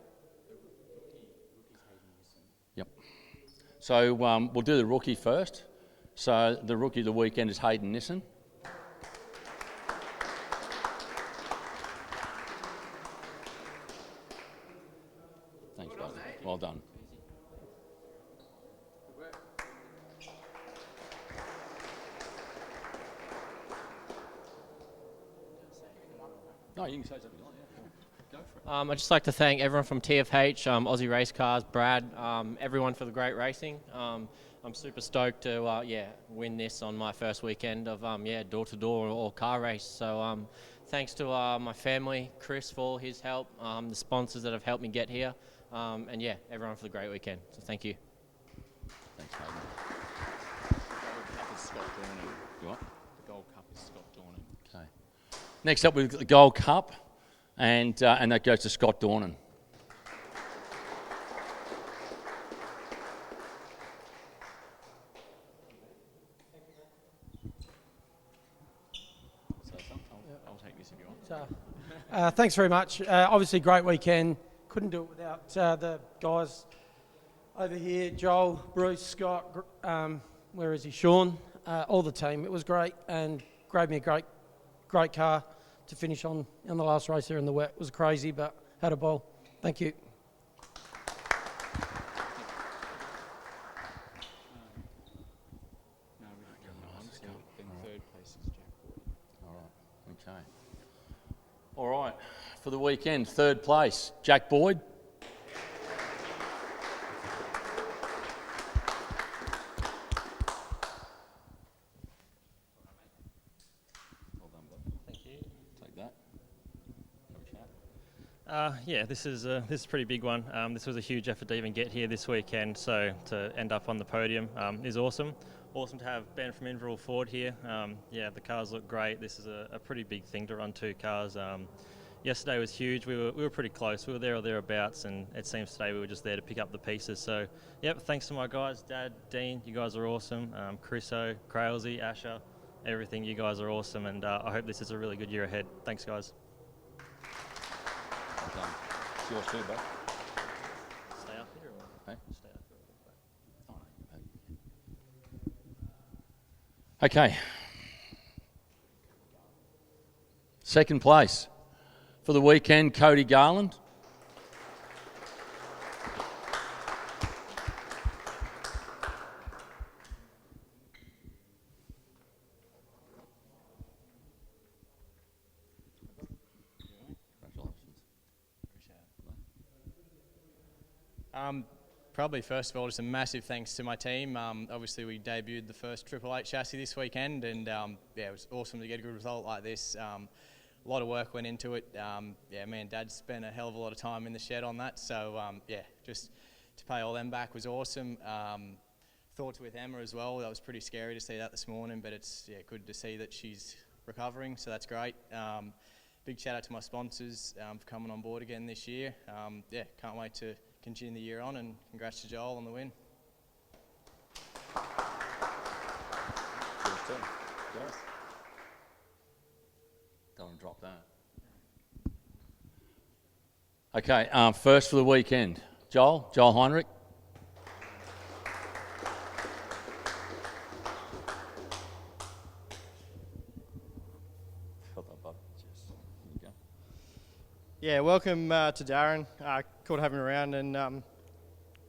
Yep. So we'll do the rookie first. So the rookie of the weekend is Hayden Nissen. Thanks, buddy. Well done. No, you can say something. Go for it.
I'd just like to thank everyone from TFH, Aussie Race Cars, Brad, everyone for the great racing. I'm super stoked to win this on my first weekend of door-to-door or car race. So thanks to my family, Chris for all his help, the sponsors that have helped me get here, and yeah, everyone for the great weekend. So thank you.
Thanks, Hayden.
The Gold Cup is Scott Dornan.
You what?
The Gold Cup is Scott Dornan.
Okay. Next up, we've got the Gold Cup, and that goes to Scott Dornan.
I'll take this if you want.
Thanks very much. Obviously, great weekend. Couldn't do it without the guys over here, Joel, Bruce, Scott, where is he, Sean, all the team. It was great and gave me a great car to finish on in the last race there in the wet. It was crazy, but had a ball. Thank you.
Okay. All right. For the weekend, third place, Jack Boyd. Well done, bud.
Thank you.
Take that.
Yeah, this is a pretty big one. This was a huge effort to even get here this weekend, so to end up on the podium is awesome. Awesome to have Ben from Inverell Ford here. Yeah, the cars look great. This is a pretty big thing to run two cars. Yesterday was huge. We were pretty close. We were there or thereabouts, and it seems today we were just there to pick up the pieces. So, yep, thanks to my guys, Dad, Dean, you guys are awesome. Chriso, Craill, Asher, everything, you guys are awesome, and I hope this is a really good year ahead. Thanks, guys.
Well done. It's yours too, bud.
Stay up here or
Hey?
stay up here?
Oh, no. Okay. Second place for the weekend, Cody Garland.
Probably first of all, just a massive thanks to my team. Obviously, we debuted the first Triple Eight chassis this weekend, and yeah, it was awesome to get a good result like this.
a lot of work went into it. Yeah, me and Dad spent a hell of a lot of time in the shed on that. So yeah, just to pay all them back was awesome. Thoughts with Emma as well. That was pretty scary to see that this morning, but it's good to see that she's recovering. So that's great. Big shout out to my sponsors for coming on board again this year. Yeah, can't wait to continue the year on, and congrats to Joel on the win.
Don't want to drop that. Okay, first for the weekend, Joel Heinrich.
Yeah, welcome to Darren. Cool to have him around, and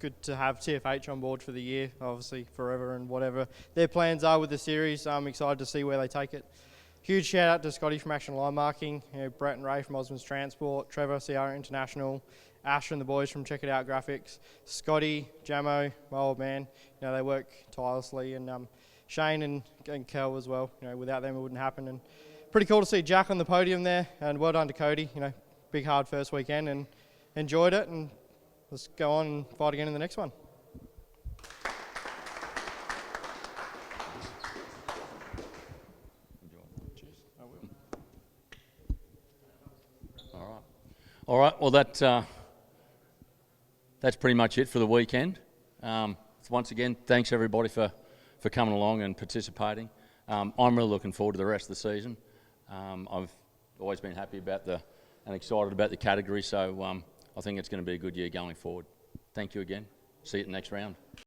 good to have TFH on board for the year, obviously forever, and whatever their plans are with the series. I'm excited to see where they take it. Huge shout out to Scotty from Action Line Marking, Brett and Ray from Osmond's Transport, Trevor, Sierra International, Ash and the boys from Check It Out Graphics, Scotty, Jamo, my old man. They work tirelessly, and Shane and Kel as well. Without them it wouldn't happen. And pretty cool to see Jack on the podium there, and well done to Cody. Big hard first weekend, and enjoyed it, and let's go on and fight again in the next one.
All right. Well, that's pretty much it for the weekend. Once again, thanks everybody for coming along and participating. I'm really looking forward to the rest of the season. I've always been happy about and excited about the category, so I think it's going to be a good year going forward. Thank you again. See you at the next round.